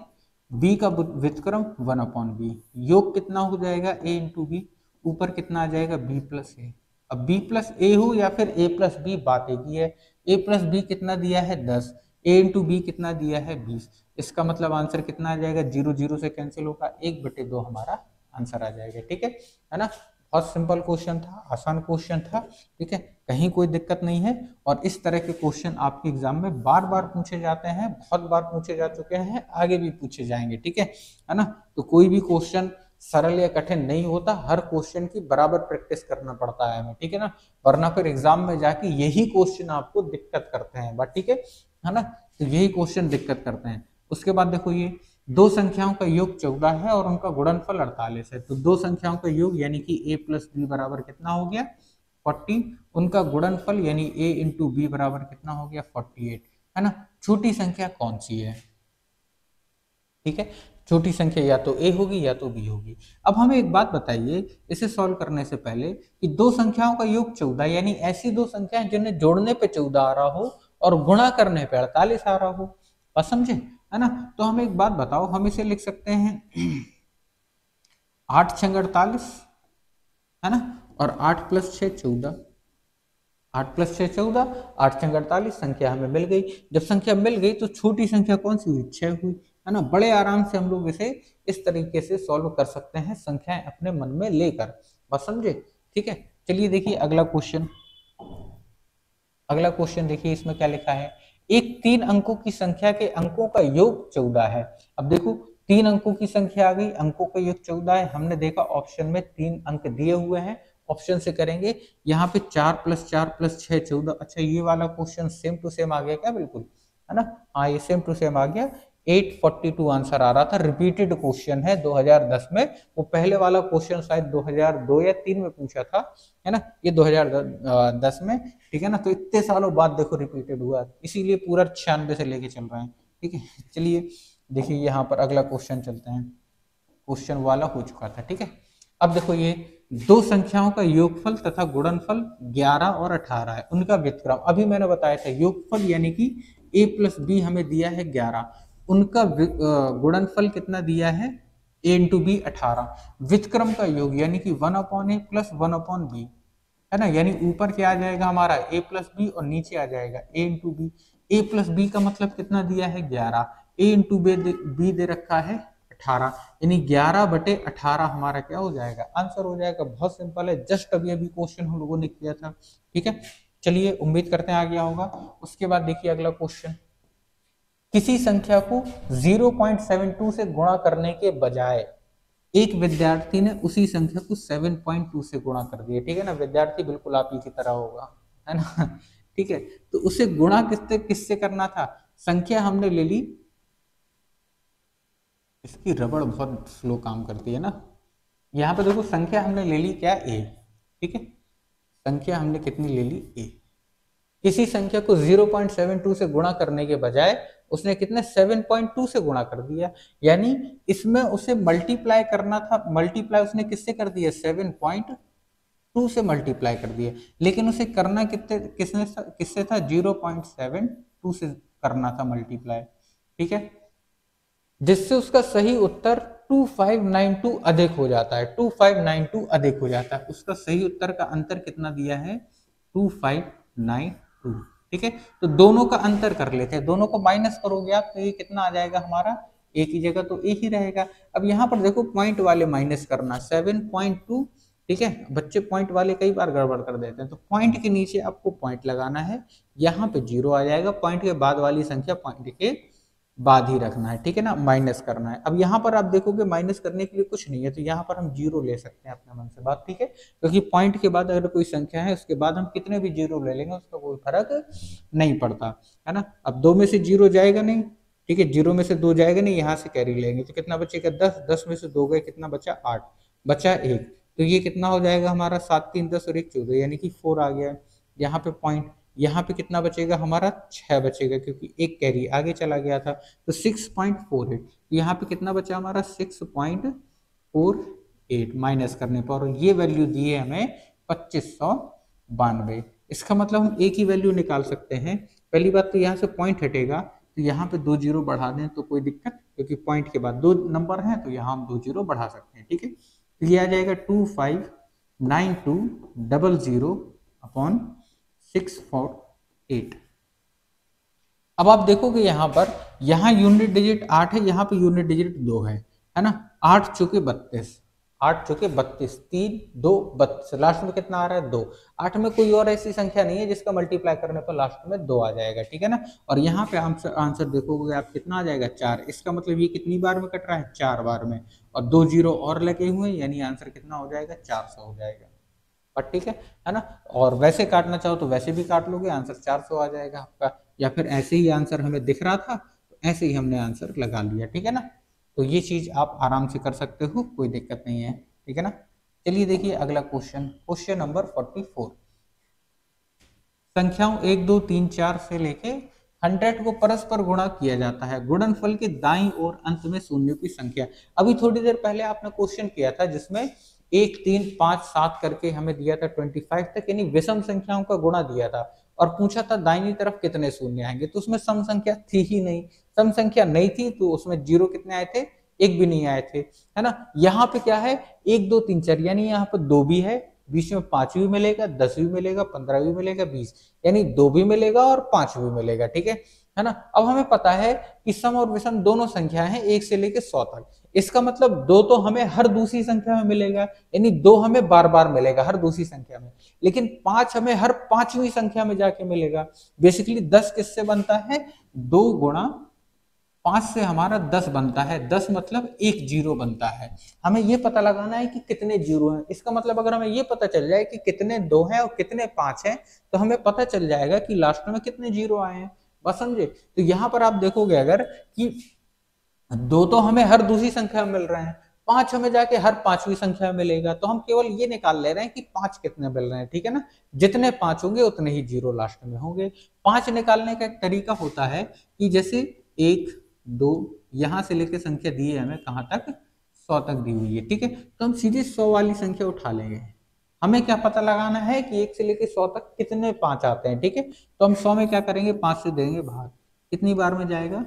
बी का व्युत्क्रम 1/b, योग कितना हो जाएगा a इंटू बी, ऊपर कितना आ जाएगा b प्लस ए। अब b प्लस ए हो या फिर a प्लस बी, बात एक ही है। a प्लस बी कितना दिया है 10, a इंटू बी कितना दिया है 20, इसका मतलब आंसर कितना आ जाएगा, 0 0 से कैंसिल होगा, 1/2 हमारा आंसर आ जाएगा। ठीक है ना, बहुत सिंपल क्वेश्चन था, आसान क्वेश्चन था। ठीक है, कहीं कोई दिक्कत नहीं है, और इस तरह के क्वेश्चन आपके एग्जाम में बार बार पूछे जाते हैं, बहुत बार पूछे जा चुके हैं, आगे भी पूछे जाएंगे। ठीक है ना, तो कोई भी क्वेश्चन सरल या कठिन नहीं होता, हर क्वेश्चन की बराबर प्रैक्टिस करना पड़ता है हमें। ठीक है ना, वरना फिर एग्जाम में जाके यही क्वेश्चन आपको दिक्कत करते हैं। बात ठीक है ना, तो यही क्वेश्चन दिक्कत करते हैं। उसके बाद देखो, ये दो संख्याओं का योग 14 है और उनका गुणनफल 48 है। तो दो संख्याओं का योग यानी कि a प्लस बी बराबर कितना हो गया, 40। उनका गुणनफल यानी a इंटू बी बराबर कितना हो गया, 48, है ना। छोटी संख्या कौन सी है, ठीक है, छोटी संख्या या तो a होगी या तो b होगी। अब हमें एक बात बताइए इसे सॉल्व करने से पहले, कि दो संख्याओं का योग 14 यानी ऐसी दो संख्याएं जिन्हें जोड़ने पे 14 आ रहा हो और गुणा करने पे 48 आ रहा हो, बात समझे, है ना। तो हमें एक बात बताओ, हम इसे लिख सकते हैं 8 6 48, है ना, और 8 प्लस 6 14, 8 प्लस 6 14, 8 6 48, संख्या हमें मिल गई। जब संख्या मिल गई तो छोटी संख्या कौन सी हुई, 6 हुई, है ना। बड़े आराम से हम लोग इसे इस तरीके से सॉल्व कर सकते हैं, संख्याएं अपने मन में लेकर, बस समझे। ठीक है, चलिए देखिए अगला क्वेश्चन। अगला क्वेश्चन देखिए, इसमें क्या लिखा है, एक 3 अंकों की संख्या के अंकों का योग 14 है। अब देखो 3 अंकों की संख्या आ गई, अंकों का योग 14 है। हमने देखा ऑप्शन में 3 अंक दिए हुए हैं, ऑप्शन से करेंगे। यहाँ पे 4 प्लस 4 प्लस 6 14। अच्छा, ये वाला क्वेश्चन सेम टू सेम आ गया क्या, बिल्कुल, है ना। हाँ, ये सेम टू सेम आ गया। 842 आंसर आ रहा था, रिपीटेड क्वेश्चन है 2010 में। वो पहले वाला क्वेश्चन शायद 2002 या 3 में पूछा था, है ना, ये 2010 में। ठीक है ना, तो इतने सालों बाद देखो रिपीटेड हुआ, इसीलिए पूरा 96 से लेके चल रहे हैं। ठीक है, चलिए देखिए यहाँ पर अगला क्वेश्चन चलते हैं, क्वेश्चन वाला हो चुका था। ठीक है, अब देखो, ये दो संख्याओं का योगफल तथा गुणनफल 11 और 18 है, उनका व्युत्क्रम। अभी मैंने बताया था योगफल यानी कि a प्लस बी हमें दिया है 11, उनका गुणनफल कितना दिया है, a इंटू बी 18। व्युत्क्रम का योग यानी कि 1/a प्लस 1/b, है ना, यानी ऊपर क्या आ जाएगा हमारा a प्लस बी और नीचे आ जाएगा a into B. A plus B का मतलब कितना दिया है, 11, a इंटू बी दे रखा है 18, यानी 11/18 हमारा क्या हो जाएगा, आंसर हो जाएगा। बहुत सिंपल है, जस्ट अभी अभी क्वेश्चन हम लोगों ने किया था। ठीक है, चलिए उम्मीद करते हैं आ गया होगा। उसके बाद देखिए अगला क्वेश्चन, किसी संख्या को 0.72 से गुणा करने के बजाय एक विद्यार्थी ने उसी संख्या को 7.2 से गुणा कर दिया। ठीक है ना, विद्यार्थी बिल्कुल आप ही की तरह होगा, है ना। ठीक है, तो उसे गुणा किससे करना था, संख्या हमने ले ली, इसकी रबड़ बहुत स्लो काम करती है ना। यहाँ पे देखो संख्या हमने ले ली क्या, a, ठीक है, संख्या हमने कितनी ले ली, a। किसी संख्या को 0.72 से गुणा करने के बजाय उसने कितने 7.2 से गुणा कर दिया, यानी इसमें उसे मल्टीप्लाई करना था, मल्टीप्लाई उसने किससे कर दिया, 7.2 2 से मल्टीप्लाई कर दिया, लेकिन उसे करना किससे था 0.72 से करना था मल्टीप्लाई, ठीक है, जिससे उसका सही उत्तर 2592 अधिक हो जाता है, 2592 अधिक हो जाता है। उसका सही उत्तर का अंतर कितना दिया है 2592, ठीक है। तो दोनों का अंतर कर लेते हैं, दोनों को माइनस करोगे आप तो ये कितना आ जाएगा हमारा, एक ही जगह तो एक ही रहेगा। अब यहाँ पर देखो पॉइंट वाले माइनस करना 7.2, ठीक है, बच्चे पॉइंट वाले कई बार गड़बड़ कर देते हैं, तो पॉइंट के नीचे आपको पॉइंट लगाना है, यहाँ पे 0 आ जाएगा, पॉइंट के बाद वाली संख्या पॉइंट के बाद ही रखना है, ठीक है ना, माइनस करना है। अब यहाँ पर आप देखोगे माइनस करने के लिए कुछ नहीं है, तो यहाँ पर हम 0 ले सकते हैं अपने मन से बात, ठीक है, क्योंकि पॉइंट के बाद अगर कोई संख्या है उसके बाद हम कितने भी 0 ले लेंगे उसका कोई फर्क नहीं पड़ता, है ना। अब 2 में से 0 जाएगा नहीं, ठीक है, 0 में से 2 जाएगा नहीं, यहाँ से कैरी लेंगे तो कितना बचेगा 10, 10 में से 2 गए, कितना बचा 8, बचा 1, तो ये कितना हो जाएगा हमारा 7 3 10 और 1 14, यानी कि 4 आ गया। यहाँ पे पॉइंट, यहाँ पे कितना बचेगा हमारा 6 बचेगा, क्योंकि एक कैरी आगे चला गया था, तो 6.48, यहाँ पे कितना बचा हमारा 6.48 माइनस करने पर, और ये वैल्यू दी है हमें 2592। इसका मतलब हम एक ही वैल्यू निकाल सकते हैं। पहली बात तो यहाँ से पॉइंट हटेगा, तो यहाँ पे 2 0 बढ़ा दें तो कोई दिक्कत, क्योंकि पॉइंट के बाद 2 नंबर हैं तो यहाँ हम 2 0 बढ़ा सकते हैं, ठीक है। तो ये आ जाएगा 259200 अपॉन 648। अब आप देखोगे यहाँ पर, यहाँ यूनिट डिजिट 8 है, यहाँ पे यूनिट डिजिट 2 है ना, 8 चौके 32, 8 चौके 32, 3 2 32, लास्ट में कितना आ रहा है 2। 8 में कोई और ऐसी संख्या नहीं है जिसका मल्टीप्लाई करने पर लास्ट में 2 आ जाएगा, ठीक है ना। और यहाँ पे आंसर देखोगे आप कितना आ जाएगा 4, इसका मतलब ये कितनी बार में कट रहा है 4 बार में, और 2 0 और लगे हुए, यानी आंसर कितना हो जाएगा 400 हो जाएगा, पर ठीक है ना। और वैसे काटना चाहो तो वैसे भी काट लोगे, आंसर 400 आ जाएगा आपका, या फिर ऐसे ही आंसर हमें दिख रहा था तो ऐसे ही हमने आंसर लगा लिया, ठीक है ना। तो ये चीज आप आराम से कर सकते हो, कोई दिक्कत नहीं है, ठीक है ना। चलिए देखिए अगला क्वेश्चन, क्वेश्चन नंबर 44। संख्याओं 1 2 3 4 से लेके 100 को परस्पर गुणा किया जाता है, गुणनफल के दाईं ओर अंत में शून्य की संख्या। अभी थोड़ी देर पहले आपने क्वेश्चन किया था जिसमें 1 3 5 7 करके हमें दिया था 25 तक, यानी विषम संख्याओं का गुणा दिया था, और पूछा था दाहिनी तरफ कितने शून्य आएंगे, तो उसमें सम संख्या थी ही नहीं, सम संख्या नहीं थी, तो उसमें 0 कितने आए थे, 1 भी नहीं आए थे, है ना। यहाँ पे क्या है 1 2 3 4, यानी यहाँ पे 2 भी है, बीच में 5 भी मिलेगा, 10 भी मिलेगा, 15 भी मिलेगा, 20, यानी 2 भी मिलेगा और 5 भी मिलेगा, ठीक है ना। अब हमें पता है कि सम और विषम दोनों संख्याएं हैं 1 से लेकर 100 तक, इसका मतलब 2 तो हमें हर दूसरी संख्या में मिलेगा, यानी 2 हमें बार बार मिलेगा हर दूसरी संख्या में, लेकिन 5 हमें हर पांचवी संख्या में जाके मिलेगा। बेसिकली 10 किससे बनता है, 2 गुणा 5 से हमारा 10 बनता है, 10 मतलब 1 0 बनता है। हमें ये पता लगाना है कि कितने 0 हैं, इसका मतलब अगर हमें ये पता चल जाए कि कितने 2 हैं और कितने 5 हैं, तो हमें पता चल जाएगा कि लास्ट में कितने 0 आए हैं, बस समझे। तो यहाँ पर आप देखोगे अगर कि 2 तो हमें हर दूसरी संख्या में मिल रहे हैं, 5 हमें जाके हर पांचवी संख्या में मिलेगा, तो हम केवल ये निकाल ले रहे हैं कि 5 कितने मिल रहे हैं, ठीक है ना। जितने 5 होंगे उतने ही 0 लास्ट में होंगे। 5 निकालने का एक तरीका होता है कि जैसे 1 2 यहां से लेकर संख्या दी है हमें कहां तक, 100 तक दी हुई है, ठीक है, तो हम सीधे 100 वाली संख्या उठा लेंगे। हमें क्या पता लगाना है कि 1 से लेकर 100 तक कितने 5 आते हैं, ठीक है, तो हम 100 में क्या करेंगे 5 से देंगे भाग, कितनी बार में जाएगा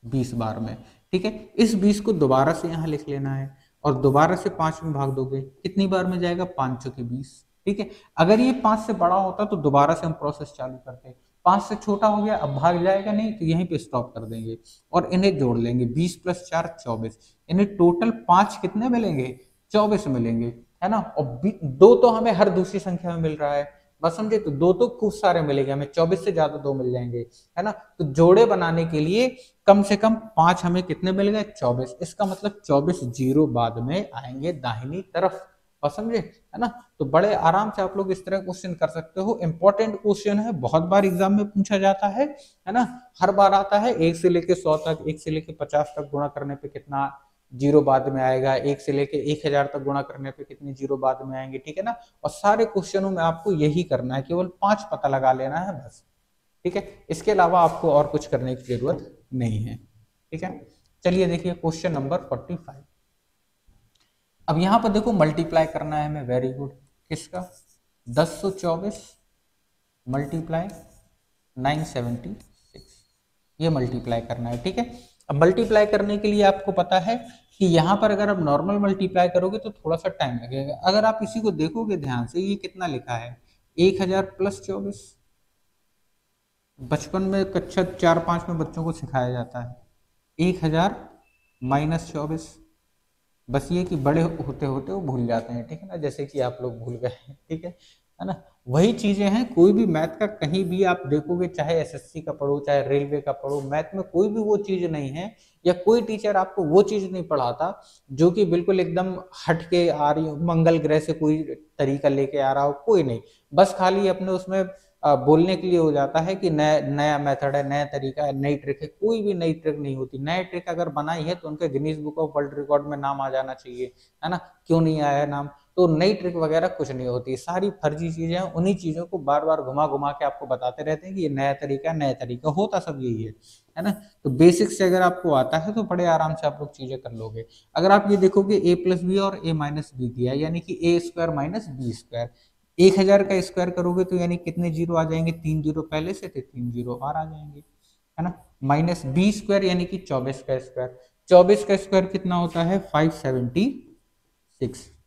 20 बार में, ठीक है। इस 20 को दोबारा से यहाँ लिख लेना है, और दोबारा से 5 में भाग दोगे कितनी बार में जाएगा 5 चौके 20, ठीक है। अगर ये 5 से बड़ा होता तो दोबारा से हम प्रोसेस चालू करते, 5 से छोटा हो गया अब भाग जाएगा नहीं, तो यहीं पे स्टॉप कर देंगे और इन्हें जोड़ लेंगे, 20 + 4 24, इन्हें टोटल 5 कितने मिलेंगे 24 मिलेंगे, है ना। और 2 तो हमें हर दूसरी संख्या में मिल रहा है, बस समझे, तो 2 तो खूब सारे मिलेंगे हमें, 24 से ज्यादा 2 मिल जाएंगे, है ना। तो जोड़े बनाने के लिए कम से कम 5 हमें कितने मिल गए 24, इसका मतलब 24 0 बाद में आएंगे दाहिनी तरफ, बस समझे, है ना। तो बड़े आराम से आप लोग इस तरह क्वेश्चन कर सकते हो, इंपॉर्टेंट क्वेश्चन है, बहुत बार एग्जाम में पूछा जाता है ना, हर बार आता है। 1 से लेके 100 तक, 1 से लेके 50 तक गुणा करने पे कितना 0 बाद में आएगा, 1 से लेके 1000 तक गुणा करने पे कितने 0 बाद में आएंगे, ठीक है ना। और सारे क्वेश्चनों में आपको यही करना है, केवल 5 पता लगा लेना है बस, ठीक है, इसके अलावा आपको और कुछ करने की जरूरत नहीं है, ठीक है। चलिए देखिए क्वेश्चन नंबर 45। अब यहाँ पर देखो मल्टीप्लाई करना है हमें, वेरी गुड, किसका 1024 मल्टीप्लाई 976, ये मल्टीप्लाई करना है। ठीक है, अब मल्टीप्लाई करने के लिए आपको पता है कि यहाँ पर अगर आप नॉर्मल मल्टीप्लाई करोगे तो थोड़ा सा टाइम लगेगा। अगर आप इसी को देखोगे ध्यान से, ये कितना लिखा है 1000 प्लस 24। बचपन में कक्षा 4-5 में बच्चों को सिखाया जाता है 1000 माइनस 24। बस ये कि बड़े होते होते वो भूल जाते हैं। ठीक है ना, जैसे कि आप लोग भूल गए हैं। ठीक है ना, वही चीजें हैं। कोई भी मैथ का कहीं भी आप देखोगे, चाहे एसएससी का पढ़ो चाहे रेलवे का पढ़ो, मैथ में कोई भी वो चीज नहीं है, या कोई टीचर आपको वो चीज नहीं पढ़ाता जो कि बिल्कुल एकदम हट के आ रही हो, मंगल ग्रह से कोई तरीका लेके आ रहा हो, कोई नहीं। बस खाली अपने उसमें बोलने के लिए हो जाता है कि नया नया मेथड है, नया तरीका है, नई ट्रिक है। कोई भी नई ट्रिक नहीं होती। नई ट्रिक अगर बनाई है तो उनके Guinness book of world record में नाम आ जाना चाहिए, है ना। क्यों नहीं आया नाम? तो नई ट्रिक वगैरह कुछ नहीं होती, सारी फर्जी चीजें हैं। उन्हीं चीजों को बार बार घुमा घुमा के आपको बताते रहते हैं कि ये नया तरीका, नया तरीका। होता सब यही है ना। तो बेसिक्स से अगर आपको आता है तो बड़े आराम से आप लोग चीजें कर लोगे। अगर आप ये देखोगे a प्लस बी और a माइनस बी दिया है, यानी कि a square minus B square. 1000 का स्क्वायर करोगे तो यानी कितने जीरो आ जाएंगे? 3 जीरो पहले से थे, 3 जीरो और आ जाएंगे, है ना। माइनस बी स्क्वायर यानी कि 24 का स्क्वायर। 24 का स्क्वायर कितना होता है? 576।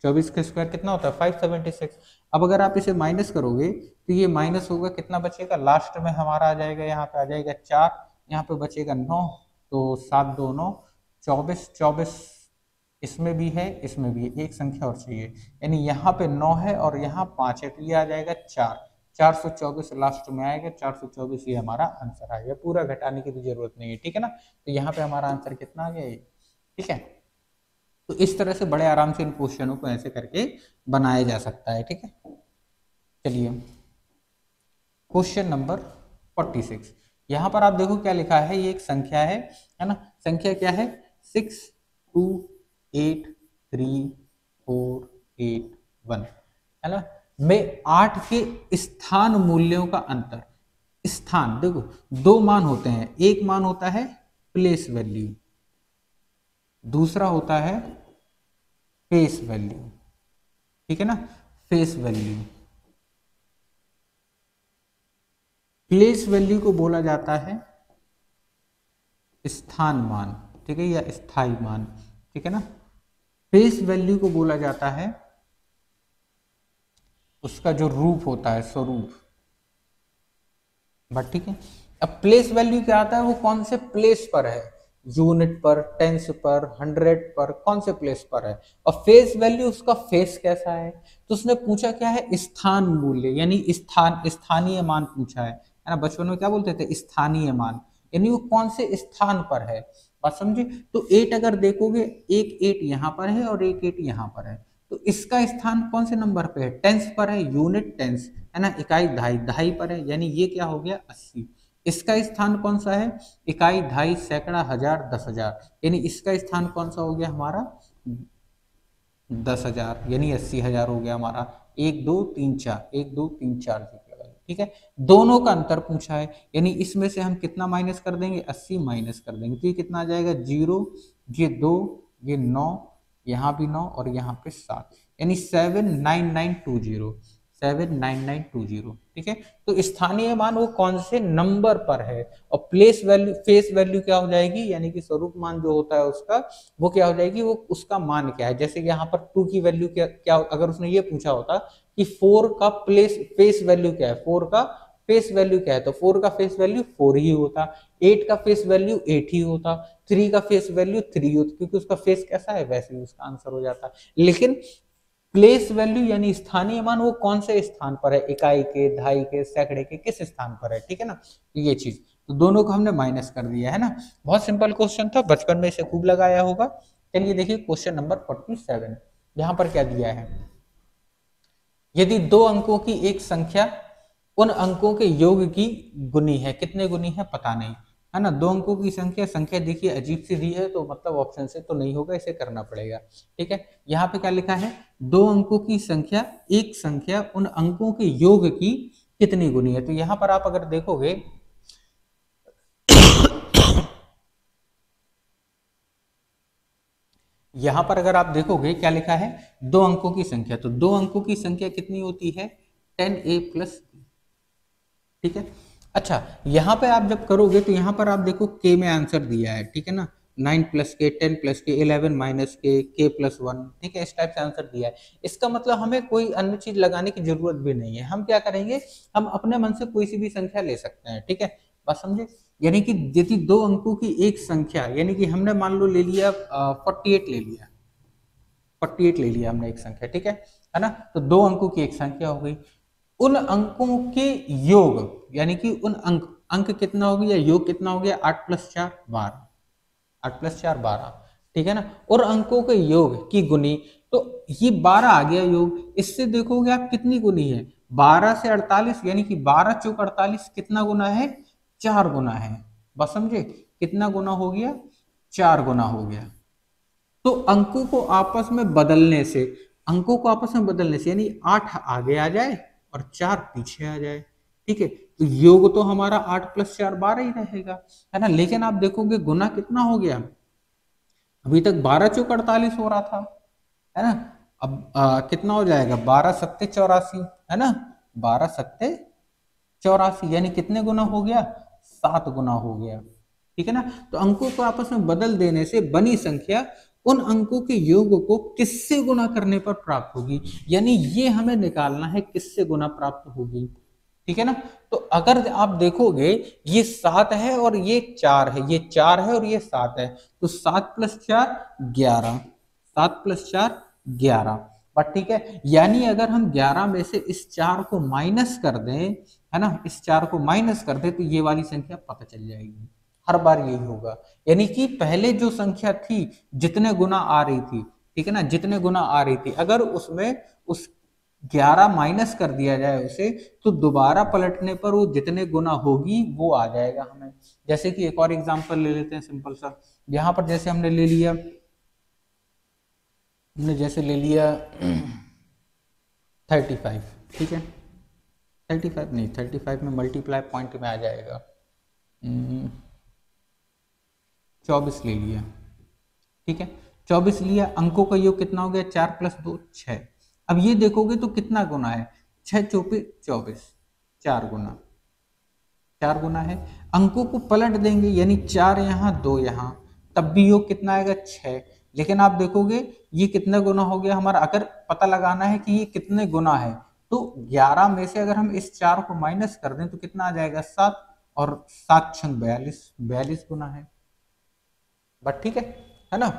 24 का स्क्वायर कितना होता है? 576। अब अगर आप इसे माइनस करोगे तो ये माइनस होगा, कितना बचेगा? लास्ट में हमारा आ जाएगा, यहाँ पे आ जाएगा 4, यहाँ पे बचेगा 9, तो 7 2 9 24। 24 इसमें भी है, इसमें भी है, एक संख्या और चाहिए, यानी यहाँ पे 9 है और यहाँ 5 है, तो ये आ जाएगा 4। 424 लास्ट में आएगा, 424 ये हमारा आंसर आ गया। पूरा घटाने की भी जरूरत नहीं है। ठीक है ना, तो यहाँ पे हमारा आंसर कितना आ गया? ठीक है, तो इस तरह से बड़े आराम से इन क्वेश्चनों को ऐसे करके बनाया जा सकता है। ठीक है, चलिए क्वेश्चन नंबर 46। यहाँ पर आप देखो क्या लिखा है, ये एक संख्या है ना। संख्या क्या है? 6 2 8 3 4 8 1, है ना। में 8 के स्थान मूल्यों का अंतर। स्थान देखो, दो मान होते हैं। एक मान होता है प्लेस वैल्यू, दूसरा होता है फेस वैल्यू। ठीक है ना, फेस वैल्यू। प्लेस वैल्यू को बोला जाता है स्थान मान, ठीक है, या स्थाई मान। ठीक है ना, फेस वैल्यू को बोला जाता है उसका जो रूप होता है, स्वरूप। बट ठीक है, अब प्लेस वैल्यू क्या आता है? वो कौन से प्लेस पर है, यूनिट पर, टेंस पर, 100 पर, कौन से प्लेस पर है। और फेस वैल्यू, उसका फेस कैसा है। तो उसने पूछा क्या है? स्थान मूल्य, यानी स्थान, स्थानीय मान पूछा है ना। बचपन में क्या बोलते थे? स्थानीय मान, यानी वो कौन से स्थान पर है। बात समझे? तो 8 अगर देखोगे, एक 8 यहाँ पर है और एक 8 यहाँ पर है, तो इसका स्थान कौन से नंबर पे है? टेंस पर है, यूनिट टेंस, है ना। इकाई दहाई, दहाई पर है, यानी ये क्या हो गया? 80। इसका स्थान कौन सा है? इकाई, दहाई, सैकड़ा, हजार, 10,000, यानी इसका स्थान कौन सा हो गया हमारा? 10,000, यानी 80,000 हो गया हमारा। 1 2 3 4, 1 2 3 4 ठीक है। दोनों का अंतर पूछा है, यानी इसमें से हम कितना माइनस कर देंगे? 80 माइनस कर देंगे, तो ये कितना आ जाएगा? 0, ये 2, ये 9, यहाँ भी 9 और यहाँ पे 7, यानी 79920, 79920। ठीक है, तो स्थानीय मान वो कौन से नंबर पर है। और प्लेस वैल्यू, फेस वैल्यू क्या हो जाएगी? यानी कि स्वरूप मान जो होता है उसका, वो क्या हो जाएगी? वो उसका मान क्या है। जैसे कि यहाँ पर 2 की वैल्यू क्या अगर उसने ये पूछा होता कि 4 का फेस वैल्यू क्या है, 4 का फेस वैल्यू क्या है, तो 4 का फेस वैल्यू 4 ही होता, 8 का फेस वैल्यू 8 ही होता, 3 का फेस वैल्यू 3 होता, क्योंकि उसका फेस कैसा है वैसे ही उसका आंसर हो जाता। लेकिन प्लेस वैल्यू यानी स्थानीय मान, वो कौन से स्थान पर है? इकाई के, दहाई के, सैकड़े के, किस स्थान पर है। ठीक है ना, ये चीज, तो दोनों को हमने माइनस कर दिया है ना। बहुत सिंपल क्वेश्चन था, बचपन में इसे खूब लगाया होगा। चलिए देखिए क्वेश्चन नंबर 47। यहां पर क्या दिया है? यदि 2 अंकों की एक संख्या उन अंकों के योग की गुनी है, कितने गुनी है पता नहीं, है ना। 2 अंकों की संख्या देखिए अजीब सी दी है, तो मतलब ऑप्शन से तो नहीं होगा, इसे करना पड़ेगा। ठीक है, यहाँ पे क्या लिखा है? 2 अंकों की संख्या, एक संख्या उन अंकों के योग की कितनी गुनी है। तो यहाँ पर आप अगर देखोगे यहां पर अगर आप देखोगे क्या लिखा है, 2 अंकों की संख्या, तो 2 अंकों की संख्या कितनी होती है, 10a प्लस b। ठीक है। अच्छा, यहाँ पे आप जब करोगे तो यहाँ पर आप देखो k में आंसर दिया है, ठीक है ना, 9 प्लस के, 10 प्लस के, 11 माइनस के प्लस 1, ठीक है, इस टाइप से आंसर दिया है। इसका मतलब हमें कोई अन्य चीज लगाने की जरूरत भी नहीं है। हम क्या करेंगे, हम अपने मन से कोई सी भी संख्या ले सकते हैं, ठीक है, बात समझे। यानी कि यदि 2 अंकों की एक संख्या, यानी कि हमने मान लो ले लिया 48 ले लिया, 48 ले लिया हमने एक संख्या, ठीक है ना, तो 2 अंकों की एक संख्या हो गई। उन अंकों के योग, यानी कि उन अंक कितना हो गया, योग कितना हो गया, 8 प्लस 4 12, 8 प्लस 4 12, ठीक है ना। और अंकों के योग की गुनी, तो ये 12 आ गया योग। इससे देखोगे आप कितनी गुनी है, 12 से 48, यानी कि 12 चौक 48 कितना गुना है, 4 गुना है। बस समझे, कितना गुना हो गया, 4 गुना हो गया। तो अंकों को आपस में बदलने से, अंकों को आपस में बदलने से, यानी 8 आगे आ जाए और 4 पीछे आ जाए, ठीक है, तो योग तो हमारा 8 प्लस 4 12 ही रहेगा, है ना। लेकिन आप देखोगे गुना कितना हो गया, अभी तक 12 चौक 48 हो रहा था, है ना। अब कितना हो जाएगा, 12 सत्ते 84, है ना, 12 सत्ते 84, यानी कितने गुना हो गया, 7 गुना हो गया, ठीक है ना। तो अंकों को आपस में बदल देने से बनी संख्या उन अंकों के योग को किससे गुना करने पर प्राप्त होगी, यानी ये हमें निकालना है किससे गुना प्राप्त होगी, ठीक है ना। तो अगर आप देखोगे ये 7 है और ये 4 है, ये 4 है और ये 7 है, तो 7 प्लस 4 11, 7 प्लस 4 11, बट ठीक है। यानी अगर हम 11 में से इस 4 को माइनस कर दें, है ना, इस 4 को माइनस कर दें, तो ये वाली संख्या पता चल जाएगी। हर बार यही होगा, यानी कि पहले जो संख्या थी जितने गुना आ रही थी, ठीक है ना, जितने गुना आ रही थी, अगर उसमें उस 11 माइनस कर दिया जाए उसे, तो दोबारा पलटने पर वो जितने गुना होगी वो आ जाएगा हमें। जैसे कि एक और एग्जांपल ले लेते हैं सिंपल सा, यहाँ पर जैसे हमने ले लिया, हमने जैसे ले लिया 35, ठीक है, 35 नहीं, 35 में मल्टीप्लाई पॉइंट में आ जाएगा, 24 ले लिया, ठीक है, 24 लिया। अंकों का योग कितना हो गया, 4 प्लस 2 6। अब ये देखोगे तो कितना गुना है, 6 चौके 24, 4 गुना, 4 गुना है। अंकों को पलट देंगे, यानी 4 यहाँ 2 यहाँ, तब भी योग कितना आएगा, 6। लेकिन आप देखोगे ये कितना गुना हो गया हमारा, अगर पता लगाना है कि ये कितने गुना है, तो 11 में से अगर हम इस 4 को माइनस कर दें तो कितना आ जाएगा, 7, और 7 छंग 42, 42 गुना है, बट ठीक है ना।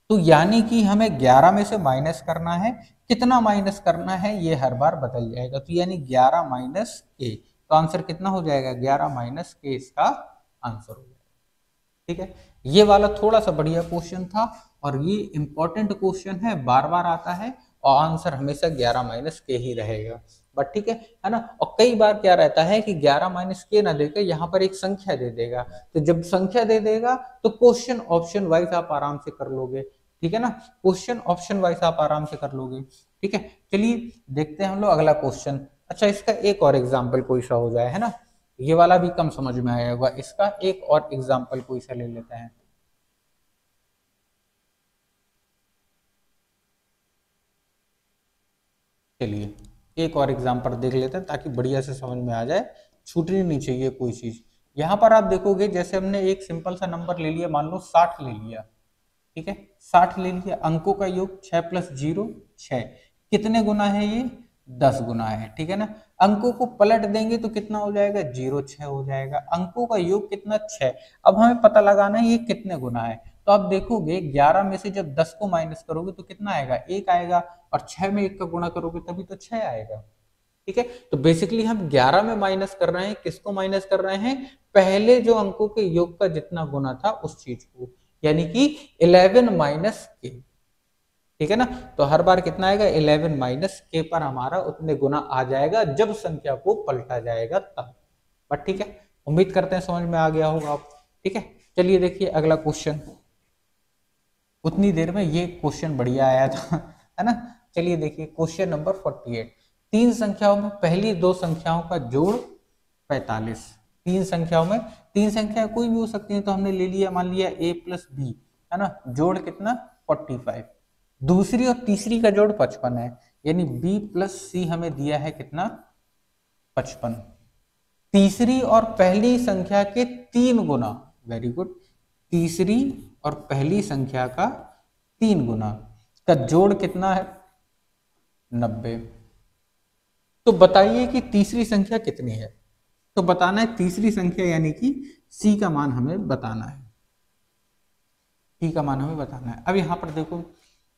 तो यानी कि हमें 11 में से माइनस करना है, कितना माइनस करना है ये हर बार बदल जाएगा, तो यानी 11 माइनस के, तो आंसर कितना हो जाएगा, 11 माइनस के इसका आंसर हो जाएगा, ठीक है। ये वाला थोड़ा सा बढ़िया क्वेश्चन था, और ये इंपॉर्टेंट क्वेश्चन है, बार बार आता है, और आंसर हमेशा 11 माइनस के ही रहेगा, बट ठीक है ना। और कई बार क्या रहता है कि 11 माइनस के ना देकर यहाँ पर एक संख्या दे देगा, तो जब संख्या दे देगा तो क्वेश्चन ऑप्शन वाइज आप आराम से कर लोगे, ठीक है ना, क्वेश्चन ऑप्शन वाइज आप आराम से कर लोगे, ठीक है। चलिए देखते हैं हम लोग अगला क्वेश्चन। अच्छा, इसका एक और एग्जाम्पल कोई सा हो जाए, है ना, ये वाला भी कम समझ में आया होगा, इसका एक और एग्जाम्पल कोई सा ले लेते हैं। चलिए एक और एग्जाम्पल देख लेते हैं ताकि बढ़िया से समझ में आ जाए, छूटनी नहीं चाहिए कोई चीज। यहाँ पर आप देखोगे जैसे हमने एक सिंपल सा नंबर ले लिया, मान लो 60 ले लिया, ठीक है, 60 ले लिया। अंकों का योग 6 प्लस 0 6, कितने गुना है ये, 10 गुना है, ठीक है ना। अंकों को पलट देंगे तो कितना हो जाएगा, 0 6 हो जाएगा। अंकों का योग कितना, 6। अब हमें पता लगाना है ये कितने गुना है, तो आप देखोगे 11 में से जब 10 को माइनस करोगे तो कितना आएगा, 1 आएगा, और 6 में 1 का गुणा करोगे तभी तो 6 आएगा, ठीक है। तो बेसिकली हम 11 में माइनस कर रहे हैं, किसको माइनस कर रहे हैं, पहले जो अंकों के योग का जितना गुना था उस चीज को, यानी कि 11 माइनस के, ठीक है ना। तो हर बार कितना आएगा, 11 माइनस के पर हमारा उतने गुना आ जाएगा जब संख्या को पलटा जाएगा तब, बट ठीक है, उम्मीद करते हैं समझ में आ गया होगा आप, ठीक है। चलिए देखिए अगला क्वेश्चन, उतनी देर में ये क्वेश्चन बढ़िया आया था, है ना। चलिए देखिए क्वेश्चन नंबर 48, तीन संख्याओं में पहली दो संख्याओं का जोड़ 45। तीन संख्याओं में, तीन संख्या कोई भी हो सकती है, तो हमने ले लिया, मान लिया a प्लस बी, है ना, जोड़ कितना 45, दूसरी और तीसरी का जोड़ 55 है, यानी b प्लस सी हमें दिया है कितना 55, तीसरी और पहली संख्या के 3 गुना, वेरी गुड, तीसरी और पहली संख्या का 3 गुना का जोड़ कितना है 90। तो बताइए कि तीसरी संख्या कितनी है, तो बताना है तीसरी संख्या यानी कि सी का मान हमें बताना है, सी का मान हमें बताना है। अब यहां पर देखो,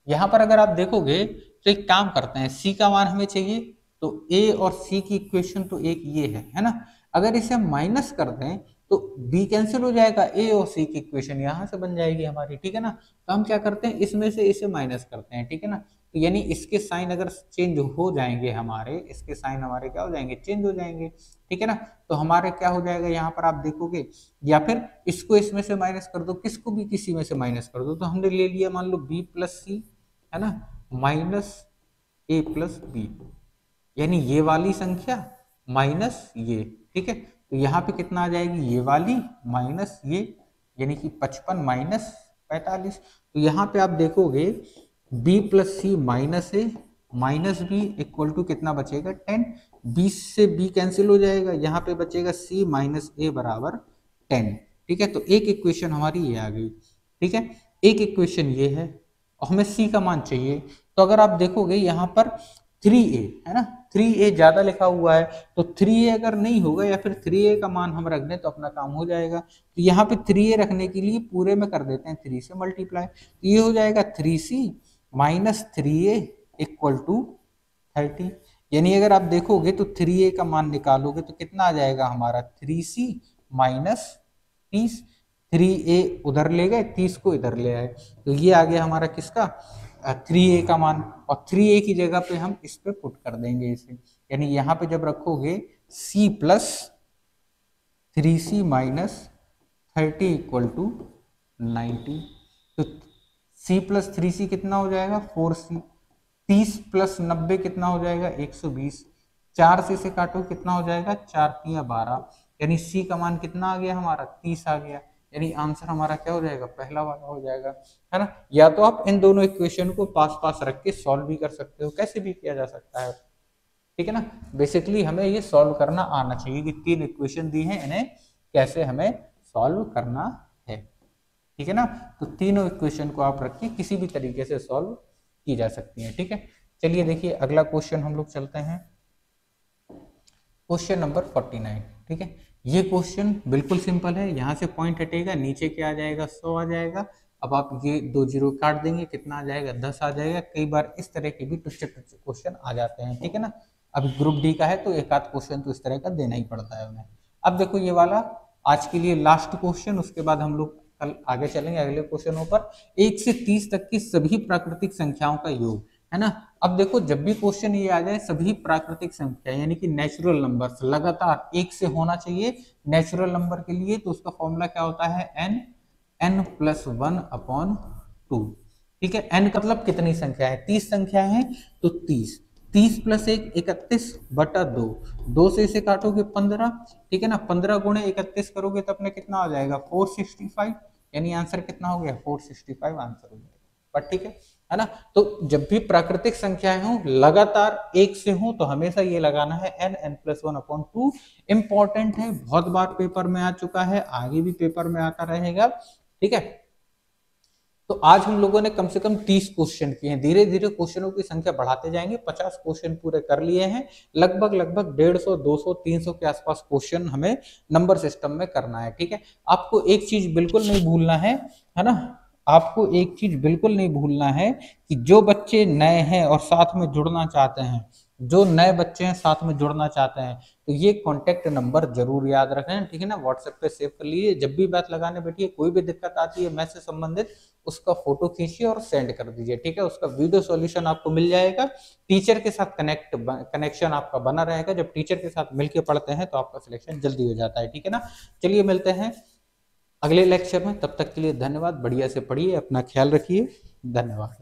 यहां पर अगर आप देखोगे तो एक काम करते हैं, सी का मान हमें चाहिए, तो ए और सी की इक्वेशन तो एक ये है ना, अगर इसे हम माइनस कर दें तो बी कैंसिल हो जाएगा, ए और सी की इक्वेशन यहां से बन जाएगी हमारी, ठीक है ना। तो हम क्या करते हैं, इसमें से इसे माइनस करते हैं, ठीक है ना, तो यानी इसके साइन अगर चेंज हो जाएंगे हमारे, इसके साइन हमारे क्या हो जाएंगे, चेंज हो जाएंगे, ठीक है ना। तो हमारे क्या हो जाएगा यहाँ पर आप देखोगे, या फिर इसको इसमें से माइनस कर दो, किसको भी किसी में से माइनस कर दो, तो हमने ले लिया मान लो बी प्लस सी, है ना, माइनस ए प्लस बी, यानी ये वाली संख्या माइनस ये, ठीक है। तो यहाँ पे कितना आ जाएगी, ये वाली माइनस ये, यानी कि 55 माइनस 45। तो यहाँ पे आप देखोगे b plus C minus A minus B equal to कितना बचेगा 10, 20 से b कैंसिल हो जाएगा, यहाँ पे बचेगा c माइनस ए बराबर 10, ठीक है। तो एक इक्वेशन हमारी ये आ गई, ठीक है, एक इक्वेशन ये है और हमें c का मान चाहिए। तो अगर आप देखोगे यहाँ पर 3a है ना, 3a ज्यादा लिखा हुआ है, तो 3a अगर नहीं होगा या फिर 3a का मान हम रख दें तो अपना काम हो जाएगा। तो यहाँ पे 3a रखने के लिए पूरे में कर देते हैं 3 से मल्टीप्लाई, तो ये हो जाएगा 3c minus 3a equal to 30, यानी अगर आप देखोगे तो 3a का मान निकालोगे तो कितना आ जाएगा हमारा 3c माइनस 30, 3a उधर ले गए 30 को इधर ले आए, तो ये आ गया हमारा किसका 3a का मान, और 3a की जगह पे हम इस पे पुट कर देंगे इसे, यानी यहाँ पे जब रखोगे c plus 3c minus 30 equal to 90, तो c प्लस 3c कितना हो जाएगा 4c, 30 प्लस 90 कितना हो जाएगा 120, 4 से काटो कितना हो जाएगा 4 तिया 12, यानी c का मान कितना आ गया हमारा 30 आ गया, यानी आंसर हमारा क्या हो जाएगा पहला वाला हो जाएगा, है ना। या तो आप इन दोनों इक्वेशन को पास पास रख के सॉल्व भी कर सकते हो, कैसे भी किया जा सकता है, ठीक है ना। बेसिकली हमें ये सॉल्व करना आना चाहिए कि 3 इक्वेशन दी है, इन्हें कैसे हमें सॉल्व करना है, ठीक है ना। तो तीनों इक्वेशन को आप रख के किसी भी तरीके से सॉल्व की जा सकती है, ठीक है। चलिए देखिए अगला क्वेश्चन हम लोग चलते हैं, क्वेश्चन नंबर 49, ठीक है। ये क्वेश्चन बिल्कुल सिंपल है, यहाँ से पॉइंट हटेगा, नीचे क्या आ जाएगा 100 आ जाएगा, अब आप ये 2 जीरो काट देंगे कितना आ जाएगा 10 आ जाएगा। कई बार इस तरह के भी टुच्चे टुच्चे क्वेश्चन आ जाते हैं, ठीक है ना। अभी ग्रुप डी का है तो एक आध क्वेश्चन तो इस तरह का देना ही पड़ता है उन्हें। अब देखो ये वाला आज के लिए लास्ट क्वेश्चन, उसके बाद हम लोग कल आगे चलेंगे अगले क्वेश्चनों पर। 1 से 30 तक की सभी प्राकृतिक संख्याओं का योग, है ना। अब देखो जब भी क्वेश्चन ये आ जाए सभी प्राकृतिक संख्या यानी कि नेचुरल नंबर्स लगातार 1 से होना चाहिए नेचुरल नंबर के लिए, तो उसका फॉर्मूला क्या होता है n प्लस 1 अपॉन 2, ठीक है। n का मतलब कितनी संख्या है 30 संख्या है, तो 30 प्लस 1 31 बटा 2, 2 से इसे काटोगे 15, ठीक है ना, 15 गुणे 31 करोगे तो अपने कितना आ जाएगा 465, यानी आंसर कितना हो गया 465 आंसर हो जाएगा, पर ठीक है ना। तो जब भी प्राकृतिक संख्याएं हो लगातार 1 से हो तो हमेशा ये लगाना है n प्लस 1 अपॉन 2, इंपॉर्टेंट है, बहुत बार पेपर में आ चुका है, आगे भी पेपर में आता रहेगा, ठीक है। तो आज हम लोगों ने कम से कम 30 क्वेश्चन किए हैं, धीरे धीरे क्वेश्चनों की संख्या बढ़ाते जाएंगे, 50 क्वेश्चन पूरे कर लिए हैं, लगभग 150 200 300 के आसपास क्वेश्चन हमें नंबर सिस्टम में करना है, ठीक है। आपको एक चीज बिल्कुल नहीं भूलना है ना, आपको एक चीज बिल्कुल नहीं भूलना है कि जो बच्चे नए हैं और साथ में जुड़ना चाहते हैं, जो नए बच्चे हैं साथ में जुड़ना चाहते हैं, तो ये कॉन्टेक्ट नंबर जरूर याद रखें, ठीक है ना, व्हाट्सएप पे सेव कर लीजिए। जब भी बात लगाने बैठिए कोई भी दिक्कत आती है मैथ से संबंधित, उसका फोटो खींचिए और सेंड कर दीजिए, ठीक है। उसका वीडियो सॉल्यूशन आपको मिल जाएगा, टीचर के साथ कनेक्शन आपका बना रहेगा, जब टीचर के साथ मिलकर पढ़ते हैं तो आपका सिलेक्शन जल्दी हो जाता है, ठीक है ना। चलिए मिलते हैं अगले लेक्चर में, तब तक के लिए धन्यवाद, बढ़िया से पढ़िए, अपना ख्याल रखिए, धन्यवाद।